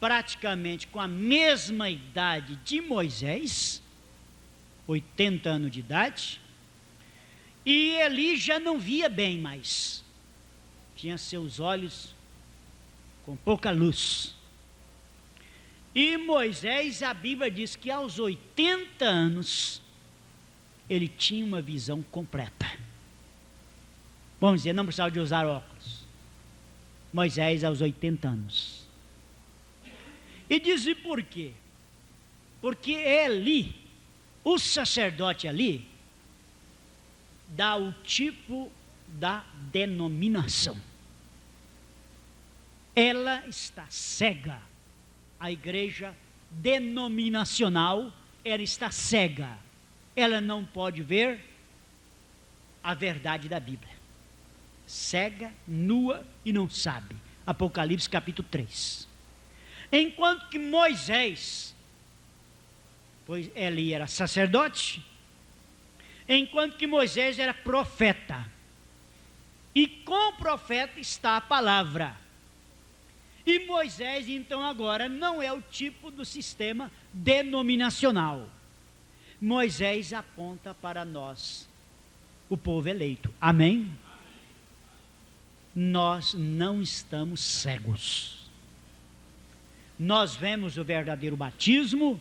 praticamente com a mesma idade de Moisés, 80 anos de idade, e Eli já não via bem mais, tinha seus olhos com pouca luz. E Moisés, a Bíblia diz que aos 80 anos, ele tinha uma visão completa. Vamos dizer, não precisava de usar óculos. Moisés aos 80 anos. E diz por quê? Porque Eli, o sacerdote ali, dá o tipo da denominação. Ela está cega. A igreja denominacional, ela está cega. Ela não pode ver a verdade da Bíblia. Cega, nua e não sabe. Apocalipse capítulo 3. Enquanto que Moisés, pois ele era sacerdote, enquanto que Moisés era profeta. E com o profeta está a palavra. E Moisés, então, agora não é o tipo do sistema denominacional. Moisés aponta para nós, o povo eleito. Amém? Nós não estamos cegos. Nós vemos o verdadeiro batismo,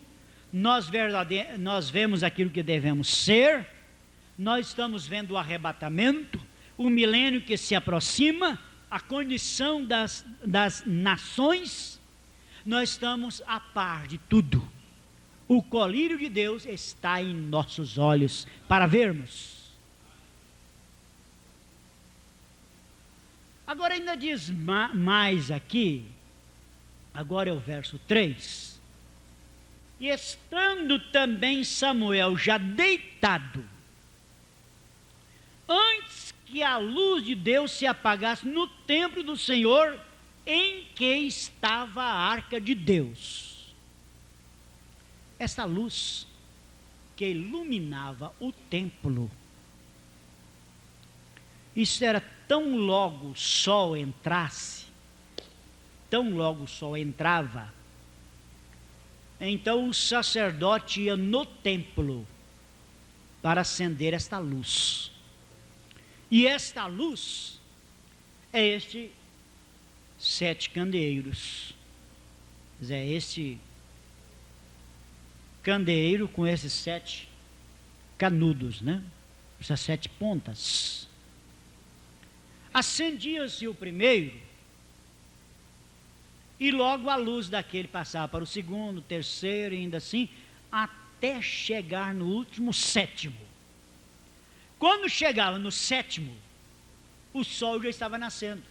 nós vemos aquilo que devemos ser, nós estamos vendo o arrebatamento, o milênio que se aproxima, a condição das nações, nós estamos a par de tudo. O colírio de Deus está em nossos olhos para vermos. Agora ainda diz mais aqui, agora é o verso 3. E estando também Samuel já deitado, antes que a luz de Deus se apagasse no templo do Senhor, em que estava a arca de Deus. Essa luz que iluminava o templo, isso era tão logo o sol entrasse, tão logo o sol entrava, então o sacerdote ia no templo para acender esta luz. E esta luz é este 7 candeeiros. É este candeeiro com esses 7 canudos, né? Essas 7 pontas. Acendia-se o primeiro, e logo a luz daquele passava para o segundo, terceiro, e ainda assim, até chegar no último 7º. Quando chegava no 7º, o sol já estava nascendo.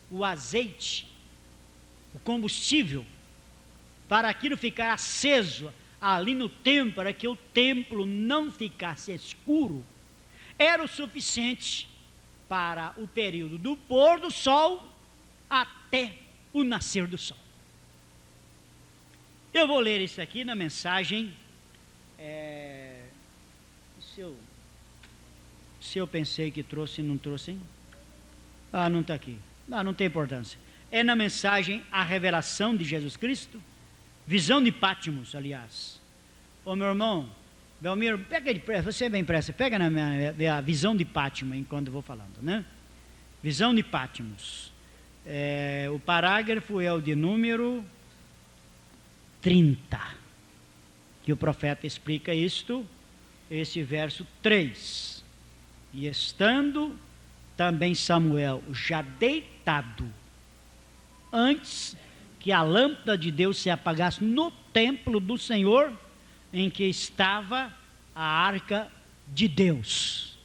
O azeite, o combustível, para aquilo ficar aceso ali no templo, para que o templo não ficasse escuro, era o suficiente para o período do pôr do sol até o nascer do sol. Eu vou ler isso aqui na mensagem. Se eu pensei que trouxe e não trouxe, hein? Não está aqui. Não tem importância. É na mensagem A Revelação de Jesus Cristo, Visão de Patmos, aliás. Ô meu irmão, Belmiro, pega depressa, você é bem pressa, pega a Visão de Patmos enquanto eu vou falando, né? Visão de Patmos. O parágrafo é o de número 30, que o profeta explica isto, esse verso 3. E estando também Samuel já deitado, antes que a lâmpada de Deus se apagasse no templo do Senhor, em que estava a arca de Deus.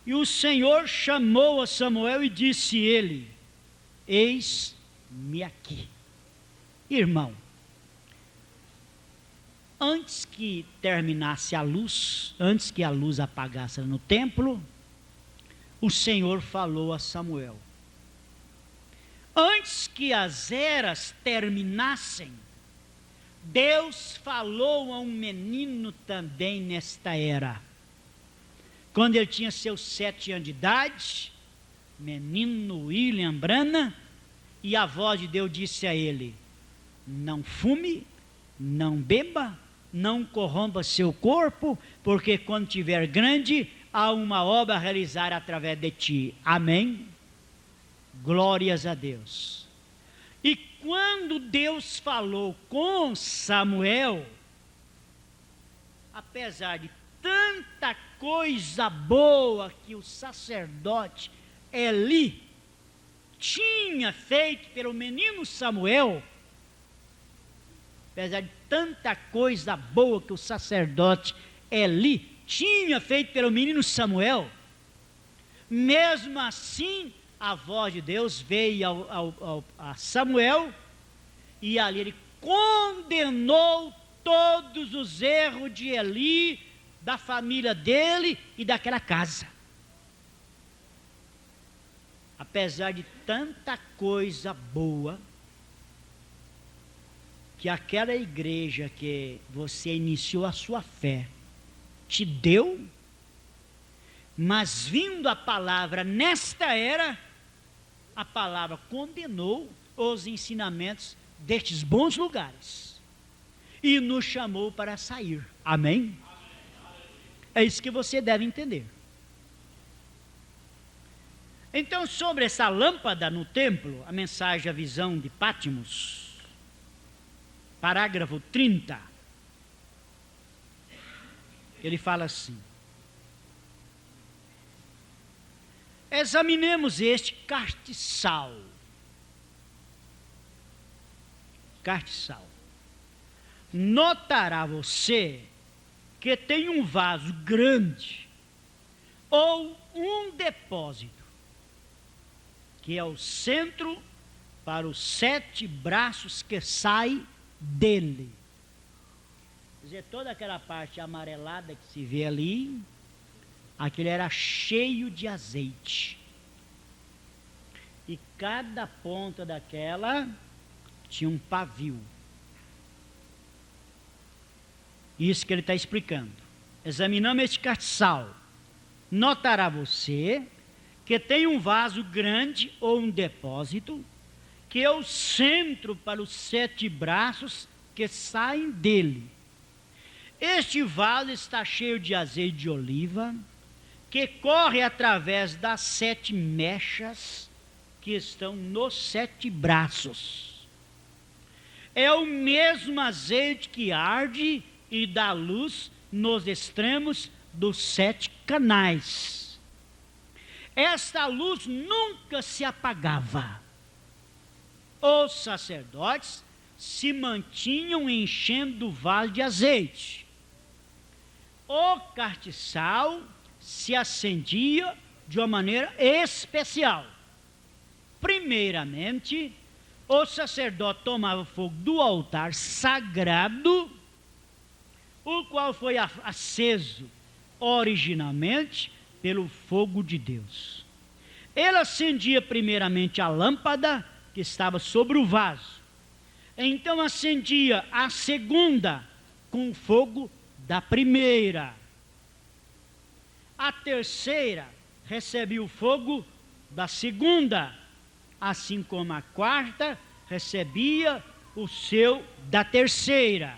E o Senhor chamou a Samuel e disse ele: eis-me aqui. Irmão, antes que terminasse a luz, antes que a luz apagasse no templo, o Senhor falou a Samuel. Antes que as eras terminassem Deus falou a um menino também nesta era. Quando ele tinha seus 7 anos de idade, menino William Branham, e a voz de Deus disse a ele: não fume, não beba, não corrompa seu corpo, porque quando tiver grande, há uma obra a realizar através de ti. Amém? Glórias a Deus. E quando Deus falou com Samuel, apesar de tanta coisa boa que o sacerdote Eli tinha feito pelo menino Samuel, apesar de tanta coisa boa que o sacerdote Eli tinha feito pelo menino Samuel, mesmo assim a voz de Deus veio a Samuel, e ali ele condenou todos os erros de Eli, da família dele e daquela casa. Apesar de tanta coisa boa que aquela igreja que você iniciou a sua fé te deu, mas vindo a palavra nesta era, a palavra condenou os ensinamentos destes bons lugares e nos chamou para sair. Amém? É isso que você deve entender. Então, sobre essa lâmpada no templo, a mensagem, a visão de Pátimos, parágrafo 30, ele fala assim: examinemos este castiçal. Castiçal. Notará você que tem um vaso grande ou um depósito, que é o centro para os 7 braços que saem dele. Quer dizer, toda aquela parte amarelada que se vê ali, aquele era cheio de azeite. E cada ponta daquela tinha um pavio. Isso que ele está explicando. Examinando este castiçal, notará você que tem um vaso grande ou um depósito, que é o centro para os 7 braços que saem dele. Este vaso está cheio de azeite de oliva, que corre através das 7 mechas que estão nos 7 braços. É o mesmo azeite que arde e dá luz nos extremos dos 7 canais. Esta luz nunca se apagava. Os sacerdotes se mantinham enchendo o vaso de azeite. O castiçal se acendia de uma maneira especial. Primeiramente, o sacerdote tomava fogo do altar sagrado, o qual foi aceso originalmente pelo fogo de Deus. Ele acendia primeiramente a lâmpada que estava sobre o vaso. Então acendia a segunda com o fogo da primeira. A terceira recebia o fogo da segunda, assim como a quarta recebia o seu da terceira.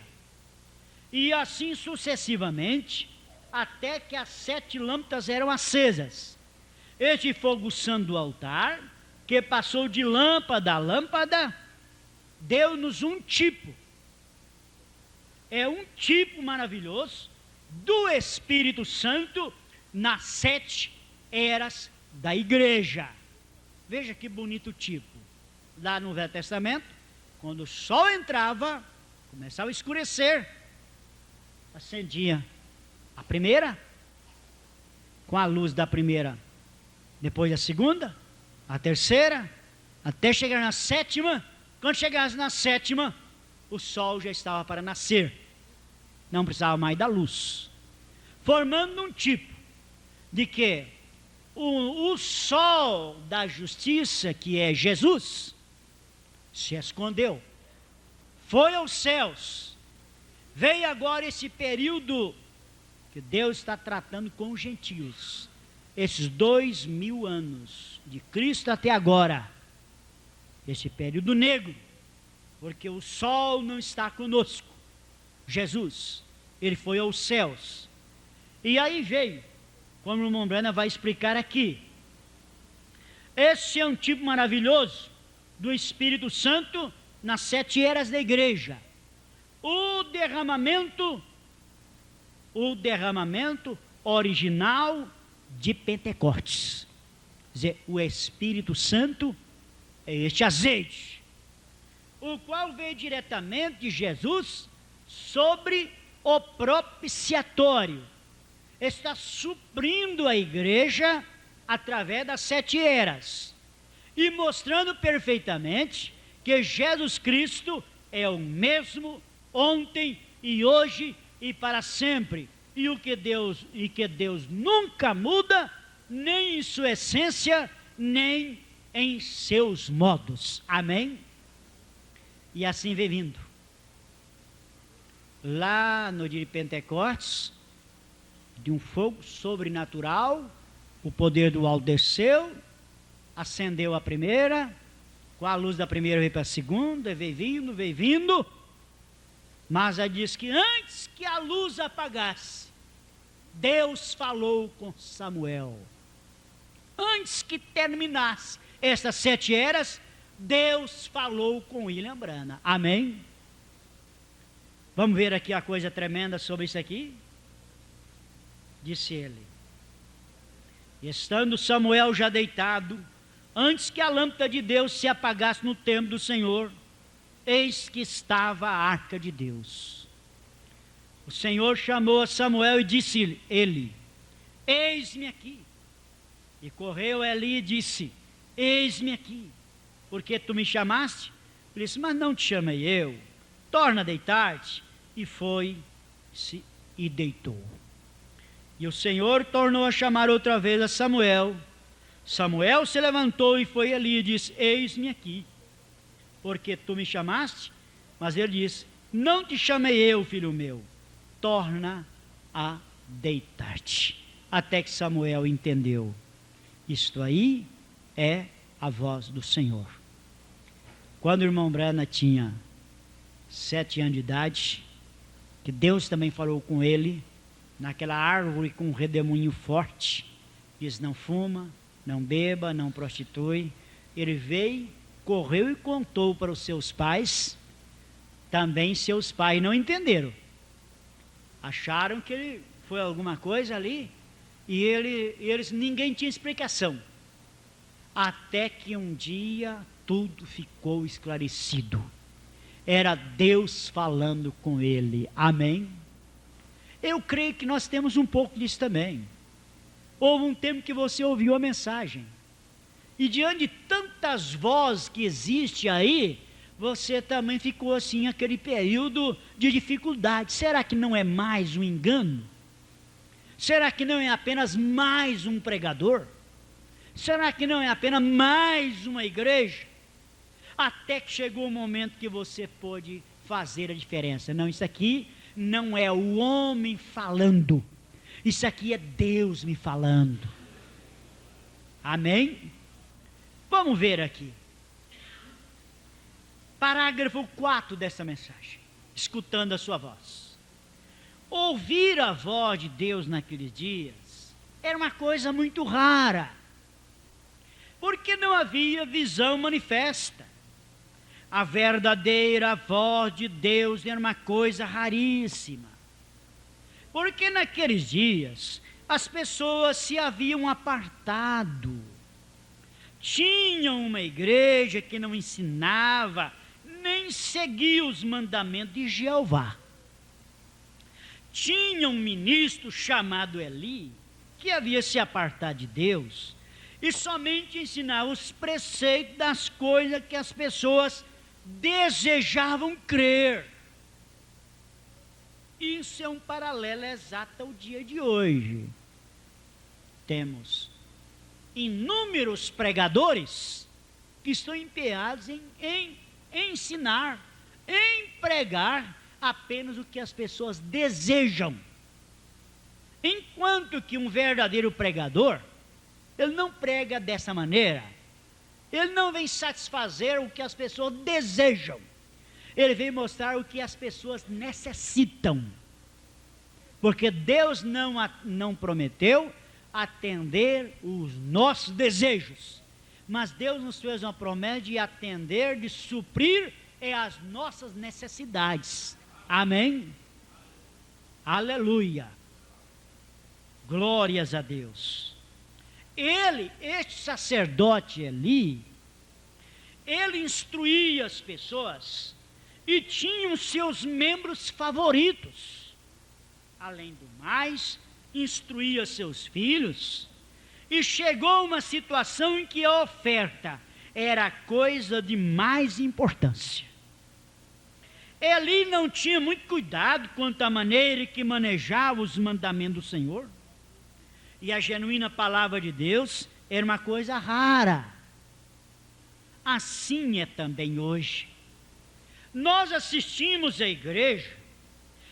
E assim sucessivamente, até que as 7 lâmpadas eram acesas. Este fogo santo do altar, que passou de lâmpada a lâmpada, deu-nos um tipo. É um tipo maravilhoso do Espírito Santo nas 7 eras da igreja. Veja que bonito tipo. Lá no Velho Testamento, quando o sol entrava, começava a escurecer, acendia a primeira, com a luz da primeira, depois a segunda, a terceira, até chegar na 7ª. Quando chegasse na 7ª, o sol já estava para nascer, não precisava mais da luz, formando um tipo de que o sol da justiça, que é Jesus, se escondeu, foi aos céus, Veio agora esse período que Deus está tratando com os gentios. Esses 2000 anos, de Cristo até agora. Esse período negro, porque o sol não está conosco. Jesus, ele foi aos céus. E aí veio, como o irmão Brana vai explicar aqui. Esse é um tipo maravilhoso do Espírito Santo nas 7 eras da igreja. O derramamento original de Pentecostes. Quer dizer, o Espírito Santo é este azeite, o qual veio diretamente de Jesus sobre o propiciatório. Está suprindo a igreja através das 7 eras e mostrando perfeitamente que Jesus Cristo é o mesmo ontem e hoje e para sempre, e que Deus nunca muda, nem em sua essência, nem em seus modos. Amém? E assim vem vindo. Lá no dia de Pentecostes, de um fogo sobrenatural, o poder do alto desceu, acendeu a primeira, com a luz da primeira veio para a segunda, veio vindo, mas ela diz que antes que a luz apagasse, Deus falou com Samuel. Antes que terminasse estas 7 eras, Deus falou com William Brana. Amém? Vamos ver aqui a coisa tremenda sobre isso aqui? Disse ele: estando Samuel já deitado, antes que a lâmpada de Deus se apagasse no templo do Senhor, eis que estava a arca de Deus. O Senhor chamou a Samuel e disse ele: eis-me aqui. E correu Eli e disse: eis-me aqui, porque tu me chamaste? Ele disse: mas não te chamei eu, torna a deitar-te. E foi-se e deitou. E o Senhor tornou a chamar outra vez a Samuel. Samuel se levantou e foi ali e disse: eis-me aqui, porque tu me chamaste? Mas ele disse: não te chamei eu, filho meu, torna a deitar-te. Até que Samuel entendeu: isto aí é a voz do Senhor. Quando o irmão Brana tinha 7 anos de idade, que Deus também falou com ele, naquela árvore com um redemoinho forte, diz: não fuma, não beba, não prostitui. Ele veio, correu e contou para os seus pais. Também seus pais não entenderam, acharam que ele foi alguma coisa ali, e eles ninguém tinha explicação, até que um dia tudo ficou esclarecido. Era Deus falando com ele. Amém? Eu creio que nós temos um pouco disso também. Houve um tempo que você ouviu a mensagem, e diante de tantas vozes que existe aí, você também ficou assim, aquele período de dificuldade. Será que não é mais um engano? Será que não é apenas mais um pregador? Será que não é apenas mais uma igreja? Até que chegou o momento que você pôde fazer a diferença. Não, isso aqui não é o homem falando, isso aqui é Deus me falando. Amém? Vamos ver aqui. Parágrafo 4 dessa mensagem. Escutando a sua voz. Ouvir a voz de Deus naqueles dias era uma coisa muito rara, porque não havia visão manifesta. A verdadeira voz de Deus era uma coisa raríssima, porque naqueles dias as pessoas se haviam apartado, tinham uma igreja que não ensinava nem seguia os mandamentos de Jeová. Tinha um ministro chamado Eli, que havia se apartado de Deus e somente ensinava os preceitos das coisas que as pessoas desejavam crer. Isso é um paralelo exato ao dia de hoje. Temos inúmeros pregadores que estão empenhados em ensinar, em pregar apenas o que as pessoas desejam. Enquanto que um verdadeiro pregador, ele não prega dessa maneira. Ele não vem satisfazer o que as pessoas desejam. Ele vem mostrar o que as pessoas necessitam. Porque Deus não prometeu atender os nossos desejos. Mas Deus nos fez uma promessa de atender, de suprir as nossas necessidades. Amém? Aleluia. Glórias a Deus. Este sacerdote Eli, ele instruía as pessoas e tinha os seus membros favoritos. Além do mais, instruía seus filhos, e chegou uma situação em que a oferta era coisa de mais importância. Eli não tinha muito cuidado quanto à maneira que manejava os mandamentos do Senhor, e a genuína palavra de Deus era uma coisa rara. Assim é também hoje. Nós assistimos à igreja,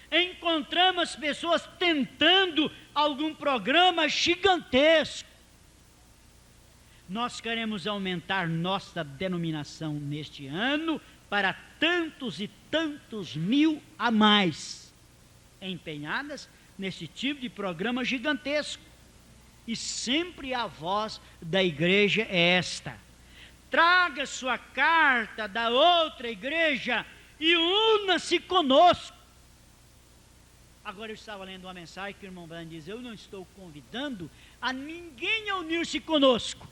encontramos pessoas tentando algum programa gigantesco. Nós queremos aumentar nossa denominação neste ano para tantos e tantos mil a mais, empenhadas nesse tipo de programa gigantesco. E sempre a voz da igreja é esta: traga sua carta da outra igreja e una-se conosco. Agora eu estava lendo uma mensagem que o irmão Branham diz: eu não estou convidando a ninguém a unir-se conosco.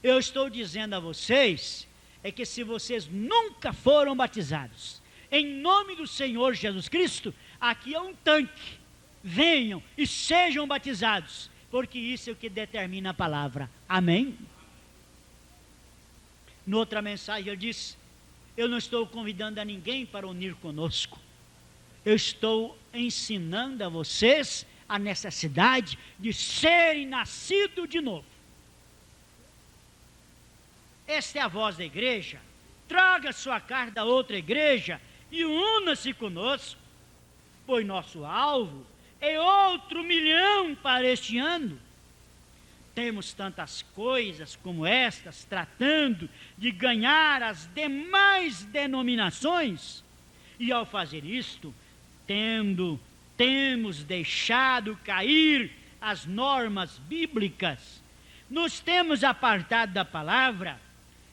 Eu estou dizendo a vocês que se vocês nunca foram batizados em nome do Senhor Jesus Cristo, aqui é um tanque. Venham e sejam batizados, porque isso é o que determina a palavra. Amém? Noutra mensagem ele diz: eu não estou convidando a ninguém para unir conosco. Eu estou ensinando a vocês a necessidade de serem nascidos de novo. Esta é a voz da igreja. Traga sua carta da outra igreja e una-se conosco, pois nosso alvo é outro 1 milhão para este ano. Temos tantas coisas como estas, tratando de ganhar as demais denominações, e ao fazer isto, temos deixado cair as normas bíblicas, nos temos apartado da palavra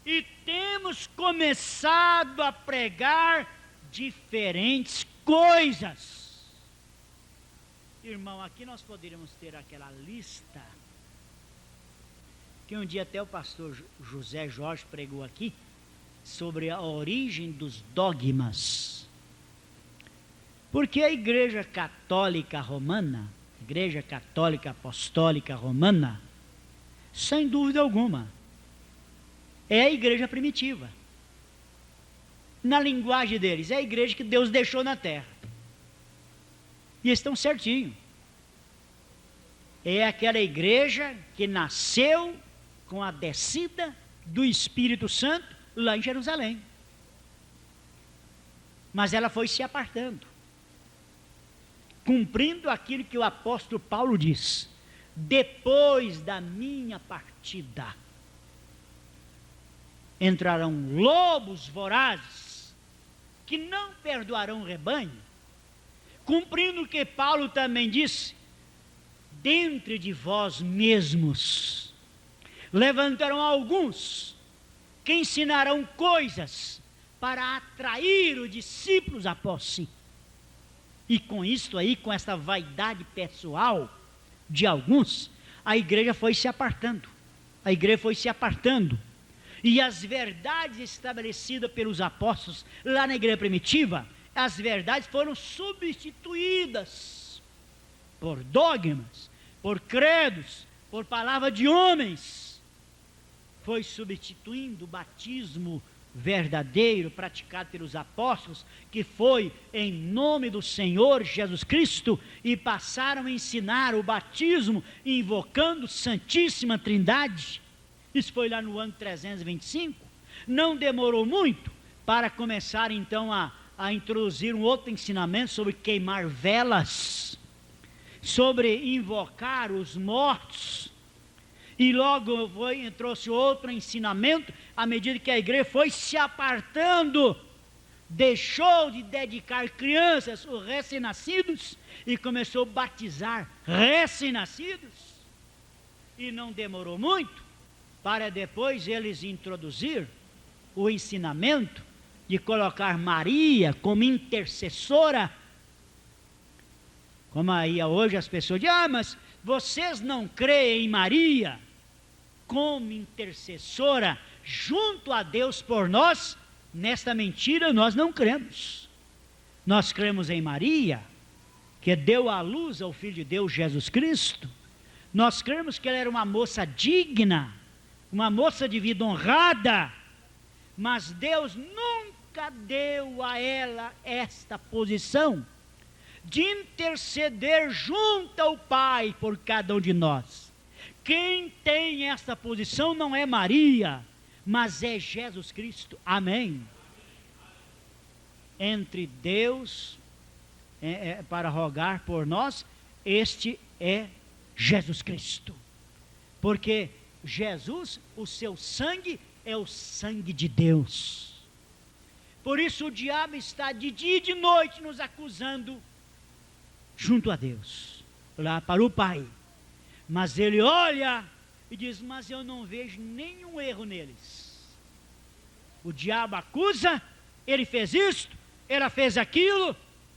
e temos começado a pregar diferentes coisas. Irmão, aqui nós poderíamos ter aquela lista que um dia até o pastor José Jorge pregou aqui, sobre a origem dos dogmas. Porque a Igreja Católica Romana, Igreja Católica Apostólica Romana, sem dúvida alguma, é a igreja primitiva. Na linguagem deles, é a igreja que Deus deixou na terra. E estão certinho. É aquela igreja que nasceu com a descida do Espírito Santo lá em Jerusalém. Mas ela foi se apartando, cumprindo aquilo que o apóstolo Paulo diz: depois da minha partida entrarão lobos vorazes que não perdoarão o rebanho, cumprindo o que Paulo também disse: dentre de vós mesmos levantarão alguns que ensinarão coisas para atrair os discípulos após si. E com isto aí, com essa vaidade pessoal de alguns, a igreja foi se apartando. A igreja foi se apartando. E as verdades estabelecidas pelos apóstolos lá na igreja primitiva, as verdades foram substituídas por dogmas, por credos, por palavra de homens. Foi substituindo o batismo verdadeiro praticado pelos apóstolos, que foi em nome do Senhor Jesus Cristo, e passaram a ensinar o batismo invocando Santíssima Trindade. Isso foi lá no ano 325. Não demorou muito para começar então a a introduzir um outro ensinamento sobre queimar velas, sobre invocar os mortos. E logo trouxe outro ensinamento, à medida que a igreja foi se apartando, deixou de dedicar crianças, os recém-nascidos, e começou a batizar recém-nascidos. E não demorou muito, para depois eles introduzir o ensinamento de colocar Maria como intercessora. Como aí hoje as pessoas dizem, mas vocês não creem em Maria como intercessora junto a Deus por nós? Nesta mentira nós não cremos. Nós cremos em Maria, que deu à luz ao Filho de Deus, Jesus Cristo. Nós cremos que ela era uma moça digna, uma moça de vida honrada, mas Deus nunca deu a ela esta posição de interceder junto ao Pai por cada um de nós. Quem tem essa posição não é Maria, mas é Jesus Cristo. Amém? Entre Deus para rogar por nós, este é Jesus Cristo. Porque Jesus, o seu sangue é o sangue de Deus. Por isso o diabo está de dia e de noite nos acusando junto a Deus, lá para o Pai. Mas ele olha e diz, mas eu não vejo nenhum erro neles. O diabo acusa, ele fez isto, ela fez aquilo,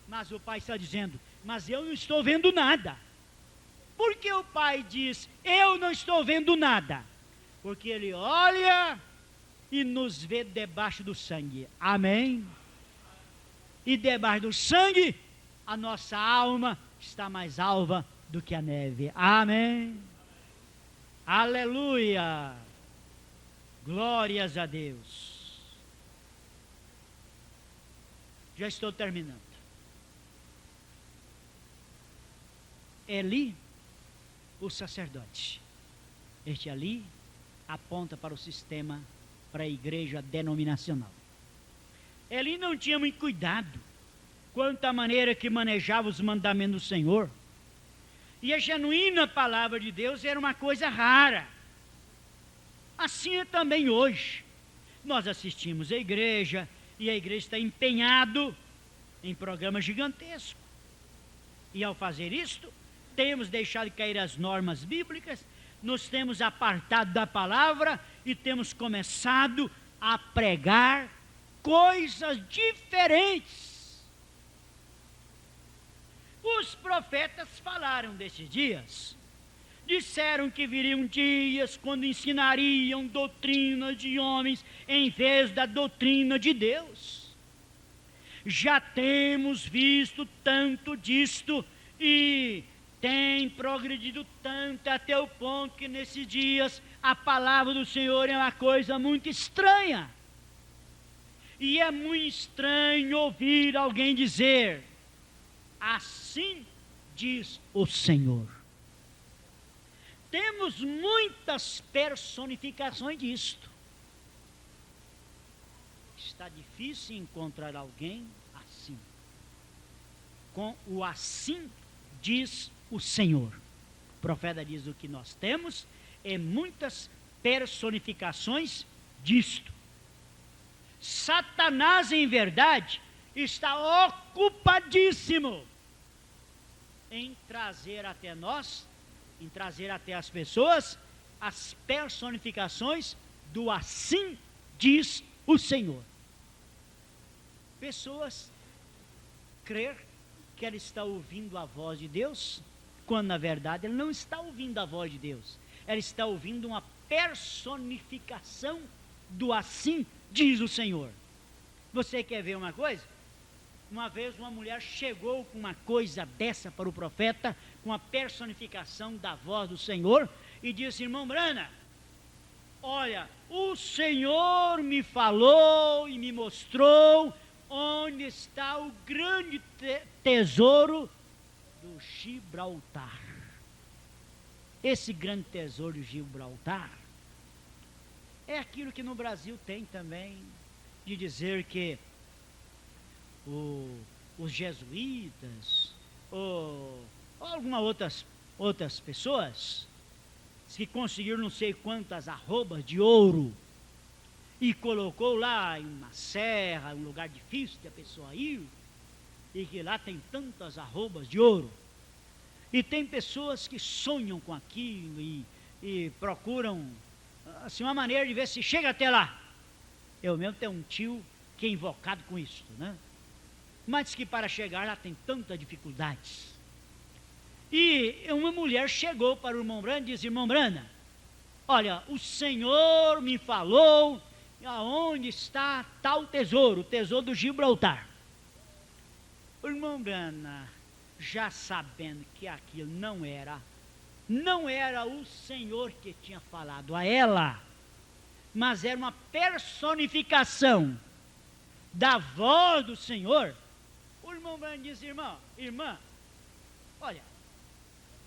mas o Pai está dizendo, mas eu não estou vendo nada. Por que o Pai diz, eu não estou vendo nada? Porque ele olha e nos vê debaixo do sangue. Amém? E debaixo do sangue, a nossa alma está mais alva do que a neve. Amém? Aleluia! Glórias a Deus. Já estou terminando. Eli, o sacerdote. Este ali aponta para o sistema, para a igreja denominacional. Eli não tinha muito cuidado quanto à maneira que manejava os mandamentos do Senhor. E a genuína palavra de Deus era uma coisa rara. Assim é também hoje. Nós assistimos a igreja, e a igreja está empenhado em programas gigantescos. E ao fazer isto, temos deixado cair as normas bíblicas, nos temos apartado da palavra e temos começado a pregar coisas diferentes. Os profetas falaram desses dias. Disseram que viriam dias quando ensinariam doutrinas de homens em vez da doutrina de Deus. Já temos visto tanto disto e tem progredido tanto até o ponto que nesses dias a palavra do Senhor é uma coisa muito estranha. E é muito estranho ouvir alguém dizer, assim diz o Senhor. Temos muitas personificações disto. Está difícil encontrar alguém assim. Com o assim diz o Senhor. O profeta diz o que nós temos é muitas personificações disto. Satanás, em verdade, está ocupadíssimo em trazer até nós, em trazer até as pessoas, as personificações do assim diz o Senhor. Pessoas crer que ela está ouvindo a voz de Deus, quando na verdade ela não está ouvindo a voz de Deus, ela está ouvindo uma personificação do assim diz o Senhor. Você quer ver uma coisa? Uma vez uma mulher chegou com uma coisa dessa para o profeta, com a personificação da voz do Senhor, e disse, irmão Brana, olha, o Senhor me falou e me mostrou onde está o grande tesouro do Gibraltar. Esse grande tesouro de Gibraltar é aquilo que no Brasil tem também, de dizer que os jesuítas, ou algumas outras pessoas que conseguiram não sei quantas arrobas de ouro e colocou lá em uma serra, um lugar difícil de a pessoa ir, e que lá tem tantas arrobas de ouro. E tem pessoas que sonham com aquilo e procuram assim, uma maneira de ver se chega até lá. Eu mesmo tenho um tio que é invocado com isso, né? Mas que para chegar lá tem tantas dificuldades. E uma mulher chegou para o irmão Brana e disse: irmão Brana, olha, o Senhor me falou aonde está tal tesouro, o tesouro do Gibraltar. O irmão Brana, já sabendo que aquilo não era o Senhor que tinha falado a ela, mas era uma personificação da voz do Senhor, o irmão Brana disse: irmã, olha,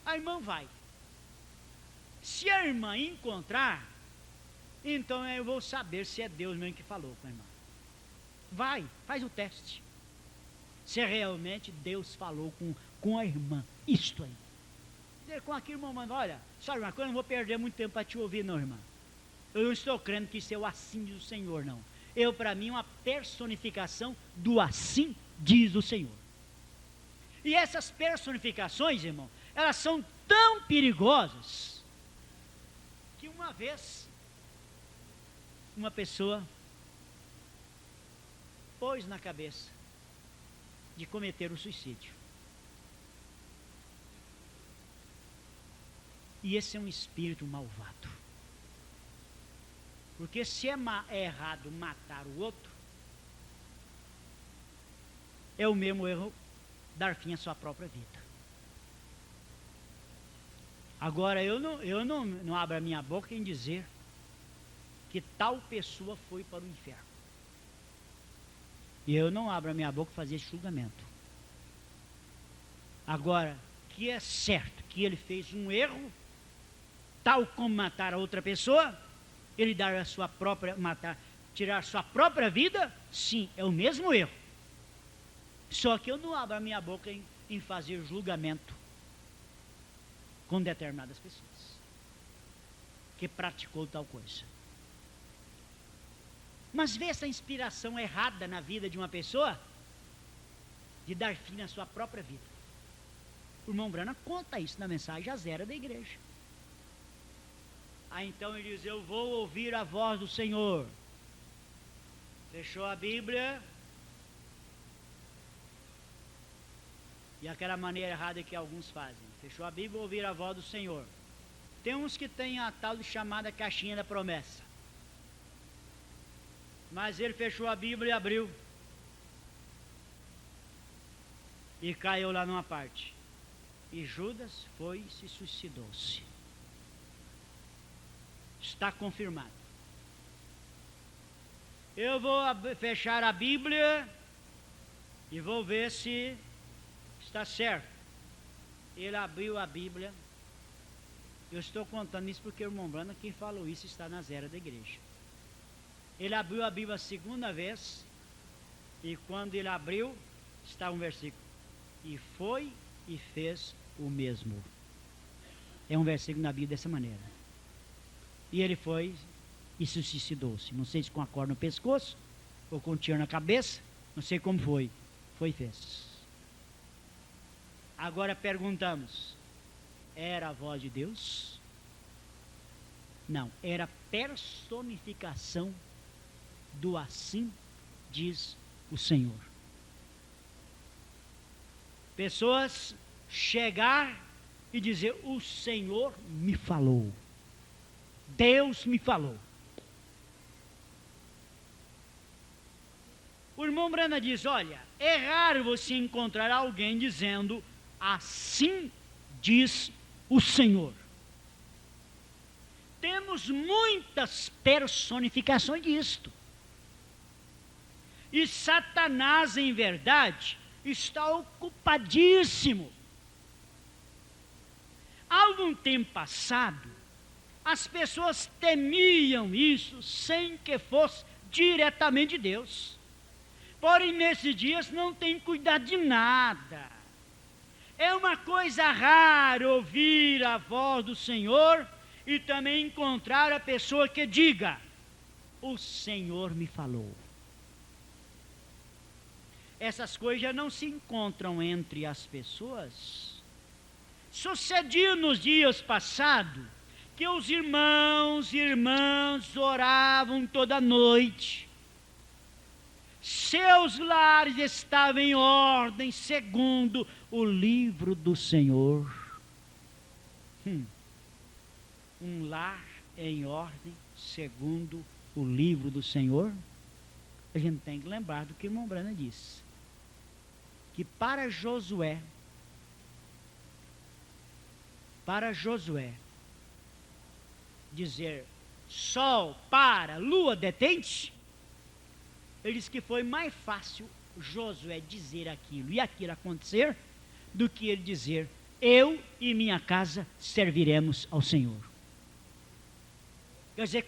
a irmã vai. Se a irmã encontrar, então eu vou saber se é Deus mesmo que falou com a irmã. Vai, faz o teste. Se realmente Deus falou com a irmã, isto aí. Com aquilo, irmão, mano, olha, sabe uma coisa, eu não vou perder muito tempo para te ouvir, não, irmã. Eu não estou crendo que isso é o assim diz o Senhor, não. Para mim, uma personificação do assim diz o Senhor. E essas personificações, irmão, elas são tão perigosas que uma vez uma pessoa pôs na cabeça de cometer o suicídio. E esse é um espírito malvado. Porque se é errado matar o outro, é o mesmo erro dar fim à sua própria vida. Agora, eu não abro a minha boca em dizer que tal pessoa foi para o inferno. E eu não abro a minha boca para fazer esse julgamento. Agora, que é certo que ele fez um erro, tal como matar a outra pessoa, ele dar a sua própria, tirar a sua própria vida, sim, é o mesmo erro. Só que eu não abro a minha boca em fazer julgamento com determinadas pessoas que praticou tal coisa. Mas vê essa inspiração errada na vida de uma pessoa de dar fim à sua própria vida. O irmão Brana conta isso na mensagem a zero da igreja. Aí então ele diz: eu vou ouvir a voz do Senhor. Fechou a Bíblia. E aquela maneira errada que alguns fazem. Fechou a Bíblia, ouvir a voz do Senhor. Tem uns que têm a tal de chamada caixinha da promessa. Mas ele fechou a Bíblia e abriu. E caiu lá numa parte. E Judas foi e se suicidou-se. Está confirmado. Eu vou fechar a Bíblia e vou ver se está certo. Ele abriu a Bíblia. Eu estou contando isso porque o irmão Brana, quem falou isso, está na zero da igreja. Ele abriu a Bíblia a segunda vez, e quando ele abriu, está um versículo: e foi e fez o mesmo. É um versículo na Bíblia dessa maneira. E ele foi e se suicidou-se. Não sei se com a corda no pescoço, ou com um tiro na cabeça, não sei como foi. Foi e fez. Agora perguntamos: era a voz de Deus? Não, era personificação do assim diz o Senhor. Pessoas chegar e dizer: o Senhor me falou, Deus me falou. O irmão Brana diz: olha, é raro você encontrar alguém dizendo assim diz o Senhor. Temos muitas personificações disto. E Satanás, em verdade, está ocupadíssimo. Há algum tempo passado, as pessoas temiam isso sem que fosse diretamente de Deus. Porém, nesses dias não tem cuidado de nada. É uma coisa rara ouvir a voz do Senhor e também encontrar a pessoa que diga: o Senhor me falou. Essas coisas já não se encontram entre as pessoas. Sucedia nos dias passados que os irmãos e irmãs oravam toda noite. Seus lares estavam em ordem segundo o livro do Senhor. Um lar em ordem segundo o livro do Senhor. A gente tem que lembrar do que o irmão Brana disse, que para Josué, dizer sol para, lua detente, ele disse que foi mais fácil Josué dizer aquilo e aquilo acontecer, do que ele dizer: eu e minha casa serviremos ao Senhor. Quer dizer,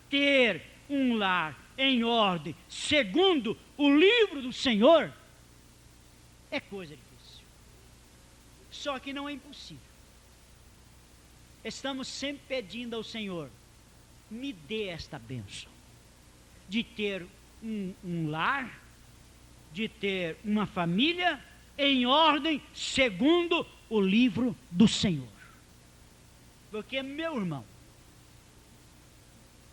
ter um lar em ordem segundo o livro do Senhor é coisa difícil. Só que não é impossível. Estamos sempre pedindo ao Senhor: me dê esta bênção de ter um lar, de ter uma família em ordem segundo o livro do Senhor. Porque, meu irmão,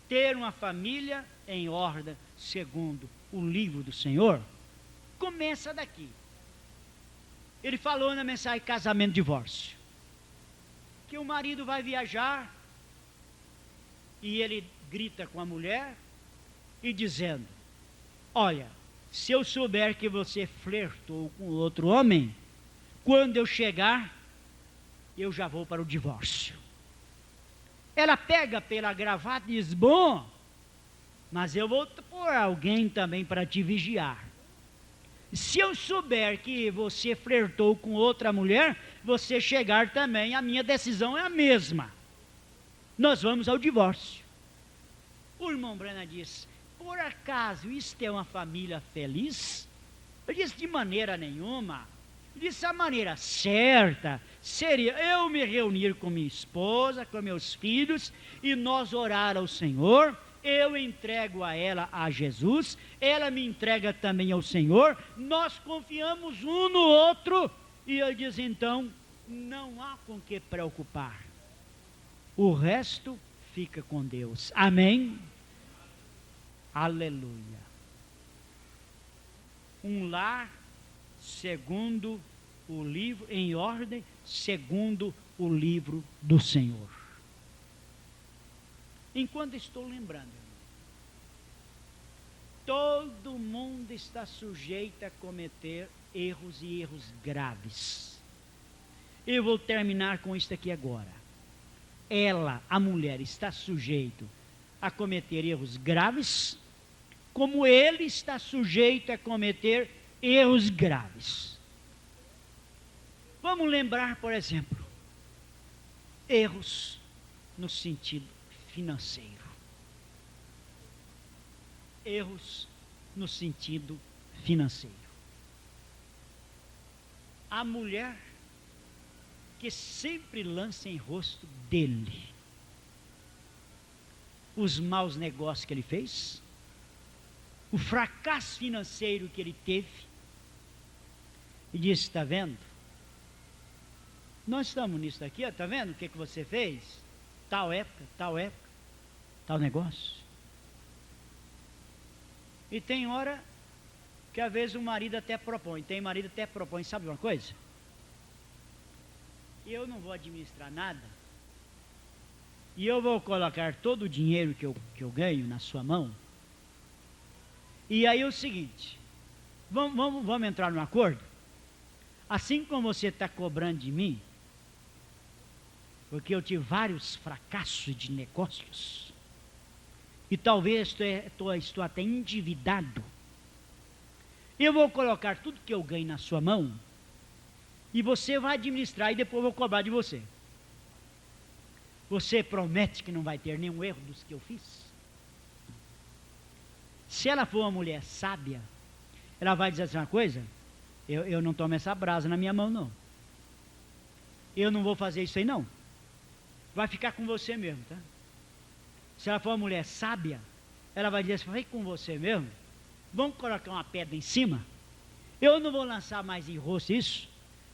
ter uma família em ordem segundo o livro do Senhor começa daqui. Ele falou na mensagem casamento e divórcio que o marido vai viajar e ele grita com a mulher e dizendo: olha, se eu souber que você flertou com outro homem, quando eu chegar, eu já vou para o divórcio. Ela pega pela gravata e diz: bom, mas eu vou pôr alguém também para te vigiar. Se eu souber que você flertou com outra mulher, você chegar também, a minha decisão é a mesma. Nós vamos ao divórcio. O irmão Brana diz: por acaso isto é uma família feliz? Ele disse: de maneira nenhuma. Ele disse: a maneira certa seria eu me reunir com minha esposa, com meus filhos, e nós orar ao Senhor. Eu entrego a ela a Jesus, ela me entrega também ao Senhor, nós confiamos um no outro, e ele diz: então, não há com que preocupar, o resto fica com Deus. Amém? Aleluia. Um lar segundo o livro, em ordem segundo o livro do Senhor. Enquanto estou lembrando, todo mundo está sujeito a cometer erros e erros graves. Eu vou terminar com isso aqui agora. Ela, a mulher, está sujeito a cometer erros graves, como ele está sujeito a cometer erros graves. Vamos lembrar, por exemplo, erros no sentido financeiro. Erros no sentido financeiro. A mulher que sempre lança em rosto dele os maus negócios que ele fez, o fracasso financeiro que ele teve, e disse: está vendo? Nós estamos nisso daqui, está vendo o que você fez? Tal época, tal negócio. E tem hora que às vezes o marido até propõe, sabe uma coisa? Eu não vou administrar nada, e eu vou colocar todo o dinheiro que eu ganho na sua mão, e aí é o seguinte, vamos entrar num acordo? Assim como você está cobrando de mim, porque eu tive vários fracassos de negócios, e talvez estou até endividado, eu vou colocar tudo que eu ganho na sua mão, e você vai administrar, e depois eu vou cobrar de você. Você promete que não vai ter nenhum erro dos que eu fiz? Se ela for uma mulher sábia, ela vai dizer assim uma coisa, eu não tomo essa brasa na minha mão, não. Eu não vou fazer isso aí, não. Vai ficar com você mesmo, tá? Se ela for uma mulher sábia, ela vai dizer assim, vai com você mesmo, vamos colocar uma pedra em cima, eu não vou lançar mais em rosto isso,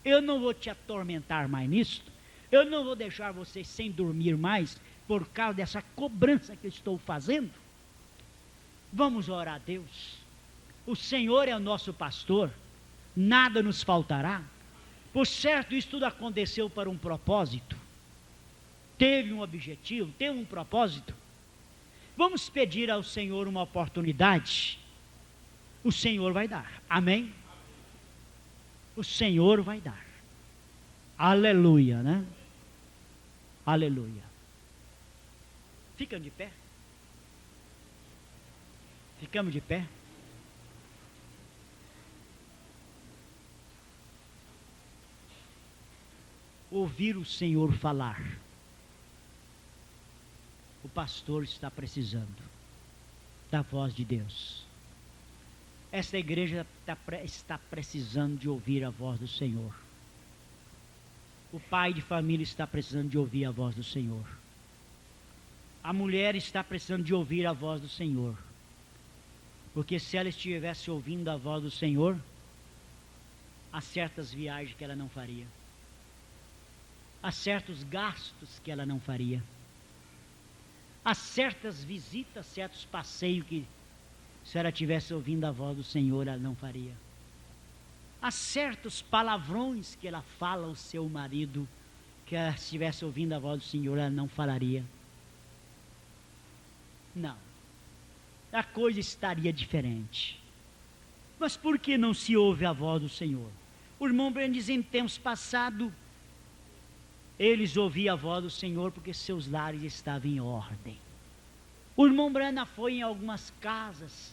eu não vou te atormentar mais nisso, eu não vou deixar você sem dormir mais, por causa dessa cobrança que eu estou fazendo. Vamos orar a Deus. O Senhor é o nosso pastor, nada nos faltará. Por certo, isso tudo aconteceu para um propósito. Teve um objetivo, teve um propósito. Vamos pedir ao Senhor uma oportunidade. O Senhor vai dar. Amém? O Senhor vai dar. Aleluia, né? Aleluia. Ficam de pé. Ficamos de pé. Ouvir o Senhor falar. O pastor está precisando da voz de Deus. Esta igreja está precisando de ouvir a voz do Senhor. O pai de família está precisando de ouvir a voz do Senhor. A mulher está precisando de ouvir a voz do Senhor. Porque se ela estivesse ouvindo a voz do Senhor, há certas viagens que ela não faria. Há certos gastos que ela não faria. Há certas visitas, certos passeios que, se ela estivesse ouvindo a voz do Senhor, ela não faria. Há certos palavrões que ela fala ao seu marido, que ela estivesse ouvindo a voz do Senhor, ela não falaria. Não. A coisa estaria diferente. Mas por que não se ouve a voz do Senhor? O irmão Breno diz, em tempos passados, eles ouviam a voz do Senhor porque seus lares estavam em ordem. O irmão Brana foi em algumas casas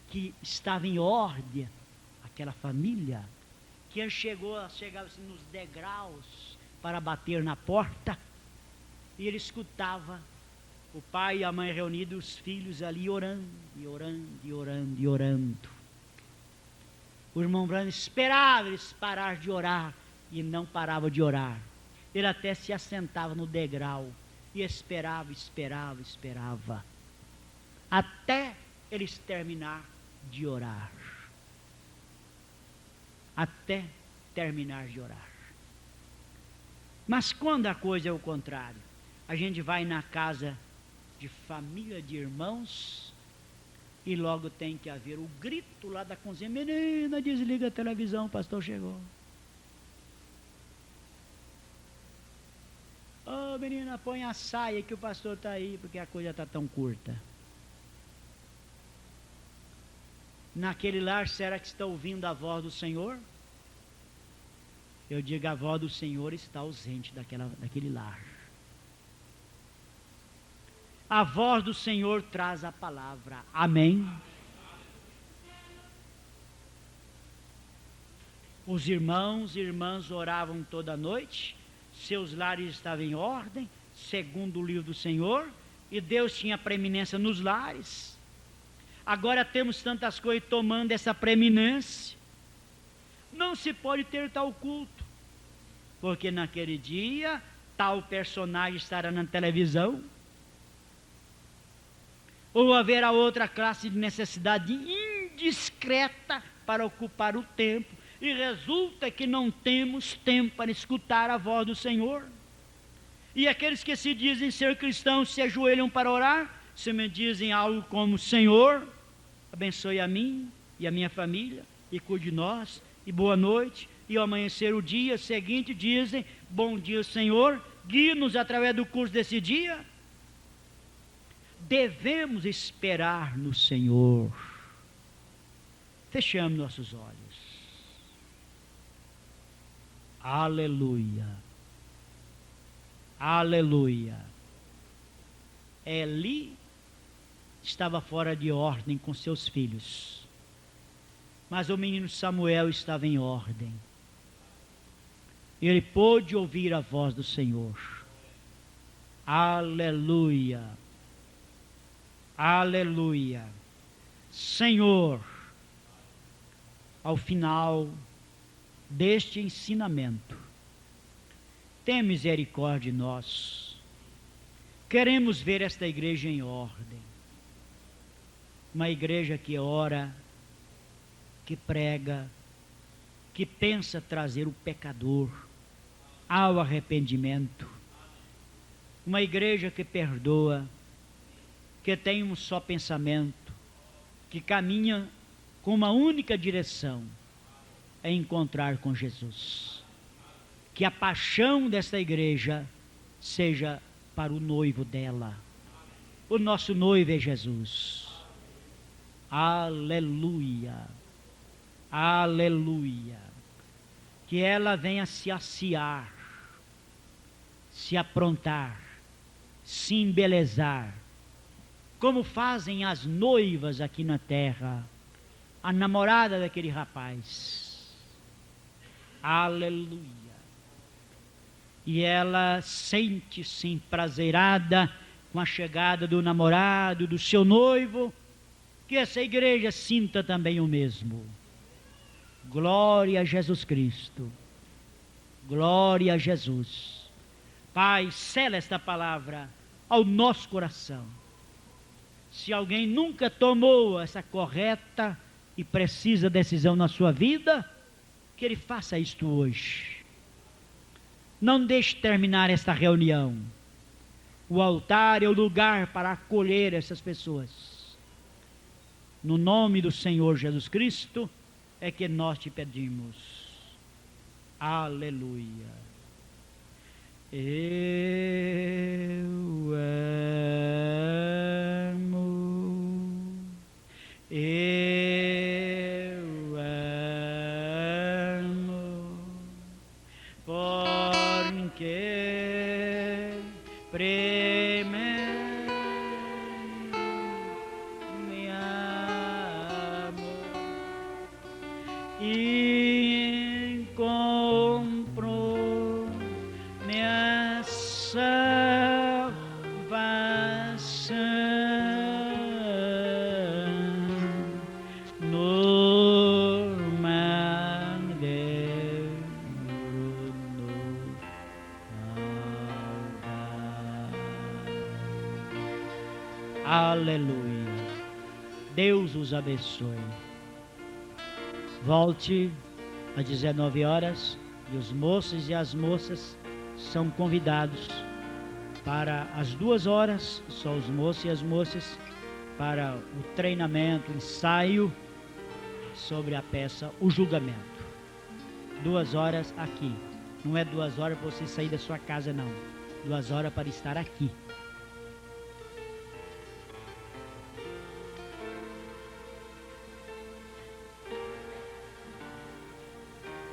que estavam em ordem, aquela família, que ele chegava assim, nos degraus para bater na porta, e ele escutava o pai e a mãe reunidos, os filhos ali orando, e orando, e orando, e orando. O irmão Brana esperava eles parar de orar, e não parava de orar. Ele até se assentava no degrau e esperava, até eles terminar de orar. Até terminar de orar. Mas quando a coisa é o contrário, a gente vai na casa de família de irmãos e logo tem que haver o grito lá da cozinha, menina, desliga a televisão, o pastor chegou. Ô menina, põe a saia que o pastor está aí, porque a coisa está tão curta. Naquele lar, será que está ouvindo a voz do Senhor? Eu digo, a voz do Senhor está ausente daquele lar. A voz do Senhor traz a palavra. Amém? Os irmãos e irmãs oravam toda noite. Seus lares estavam em ordem, segundo o livro do Senhor, e Deus tinha preeminência nos lares. Agora temos tantas coisas tomando essa preeminência. Não se pode ter tal culto, porque naquele dia tal personagem estará na televisão, ou haverá outra classe de necessidade indiscreta para ocupar o tempo. E resulta que não temos tempo para escutar a voz do Senhor. E aqueles que se dizem ser cristãos se ajoelham para orar, se me dizem algo como, Senhor, abençoe a mim e a minha família, e cuide de nós, e boa noite, e ao amanhecer o dia seguinte dizem, bom dia Senhor, guie-nos através do curso desse dia. Devemos esperar no Senhor. Fechamos nossos olhos. Aleluia. Aleluia. Eli estava fora de ordem com seus filhos, mas o menino Samuel estava em ordem. Ele pôde ouvir a voz do Senhor. Aleluia. Aleluia. Senhor, ao final deste ensinamento. Tenha misericórdia de nós. Queremos ver esta igreja em ordem. Uma igreja que ora, que prega, que pensa trazer o pecador ao arrependimento. Uma igreja que perdoa, que tem um só pensamento, que caminha com uma única direção, é encontrar com Jesus. Que a paixão desta igreja seja para o noivo dela. O nosso noivo é Jesus. Aleluia. Aleluia. Que ela venha se aciar, se aprontar, se embelezar, como fazem as noivas aqui na terra, a namorada daquele rapaz. Aleluia. E ela sente-se emprazerada com a chegada do namorado, do seu noivo, que essa igreja sinta também o mesmo. Glória a Jesus Cristo. Glória a Jesus. Pai, sela esta palavra ao nosso coração. Se alguém nunca tomou essa correta e precisa decisão na sua vida, que ele faça isto hoje. Não deixe terminar esta reunião. O altar é o lugar para acolher essas pessoas. No nome do Senhor Jesus Cristo é que nós te pedimos. Aleluia. Eu amo. Eu amo. Porque primeiro me amo e comprou minha salvação no Madeiro. Aleluia. Deus os abençoe. Volte às 19 horas e os moços e as moças são convidados para as 2 horas, só os moços e as moças, para o treinamento, ensaio sobre a peça O Julgamento. 2 horas aqui. Não é 2 horas para você sair da sua casa, não. 2 horas para estar aqui.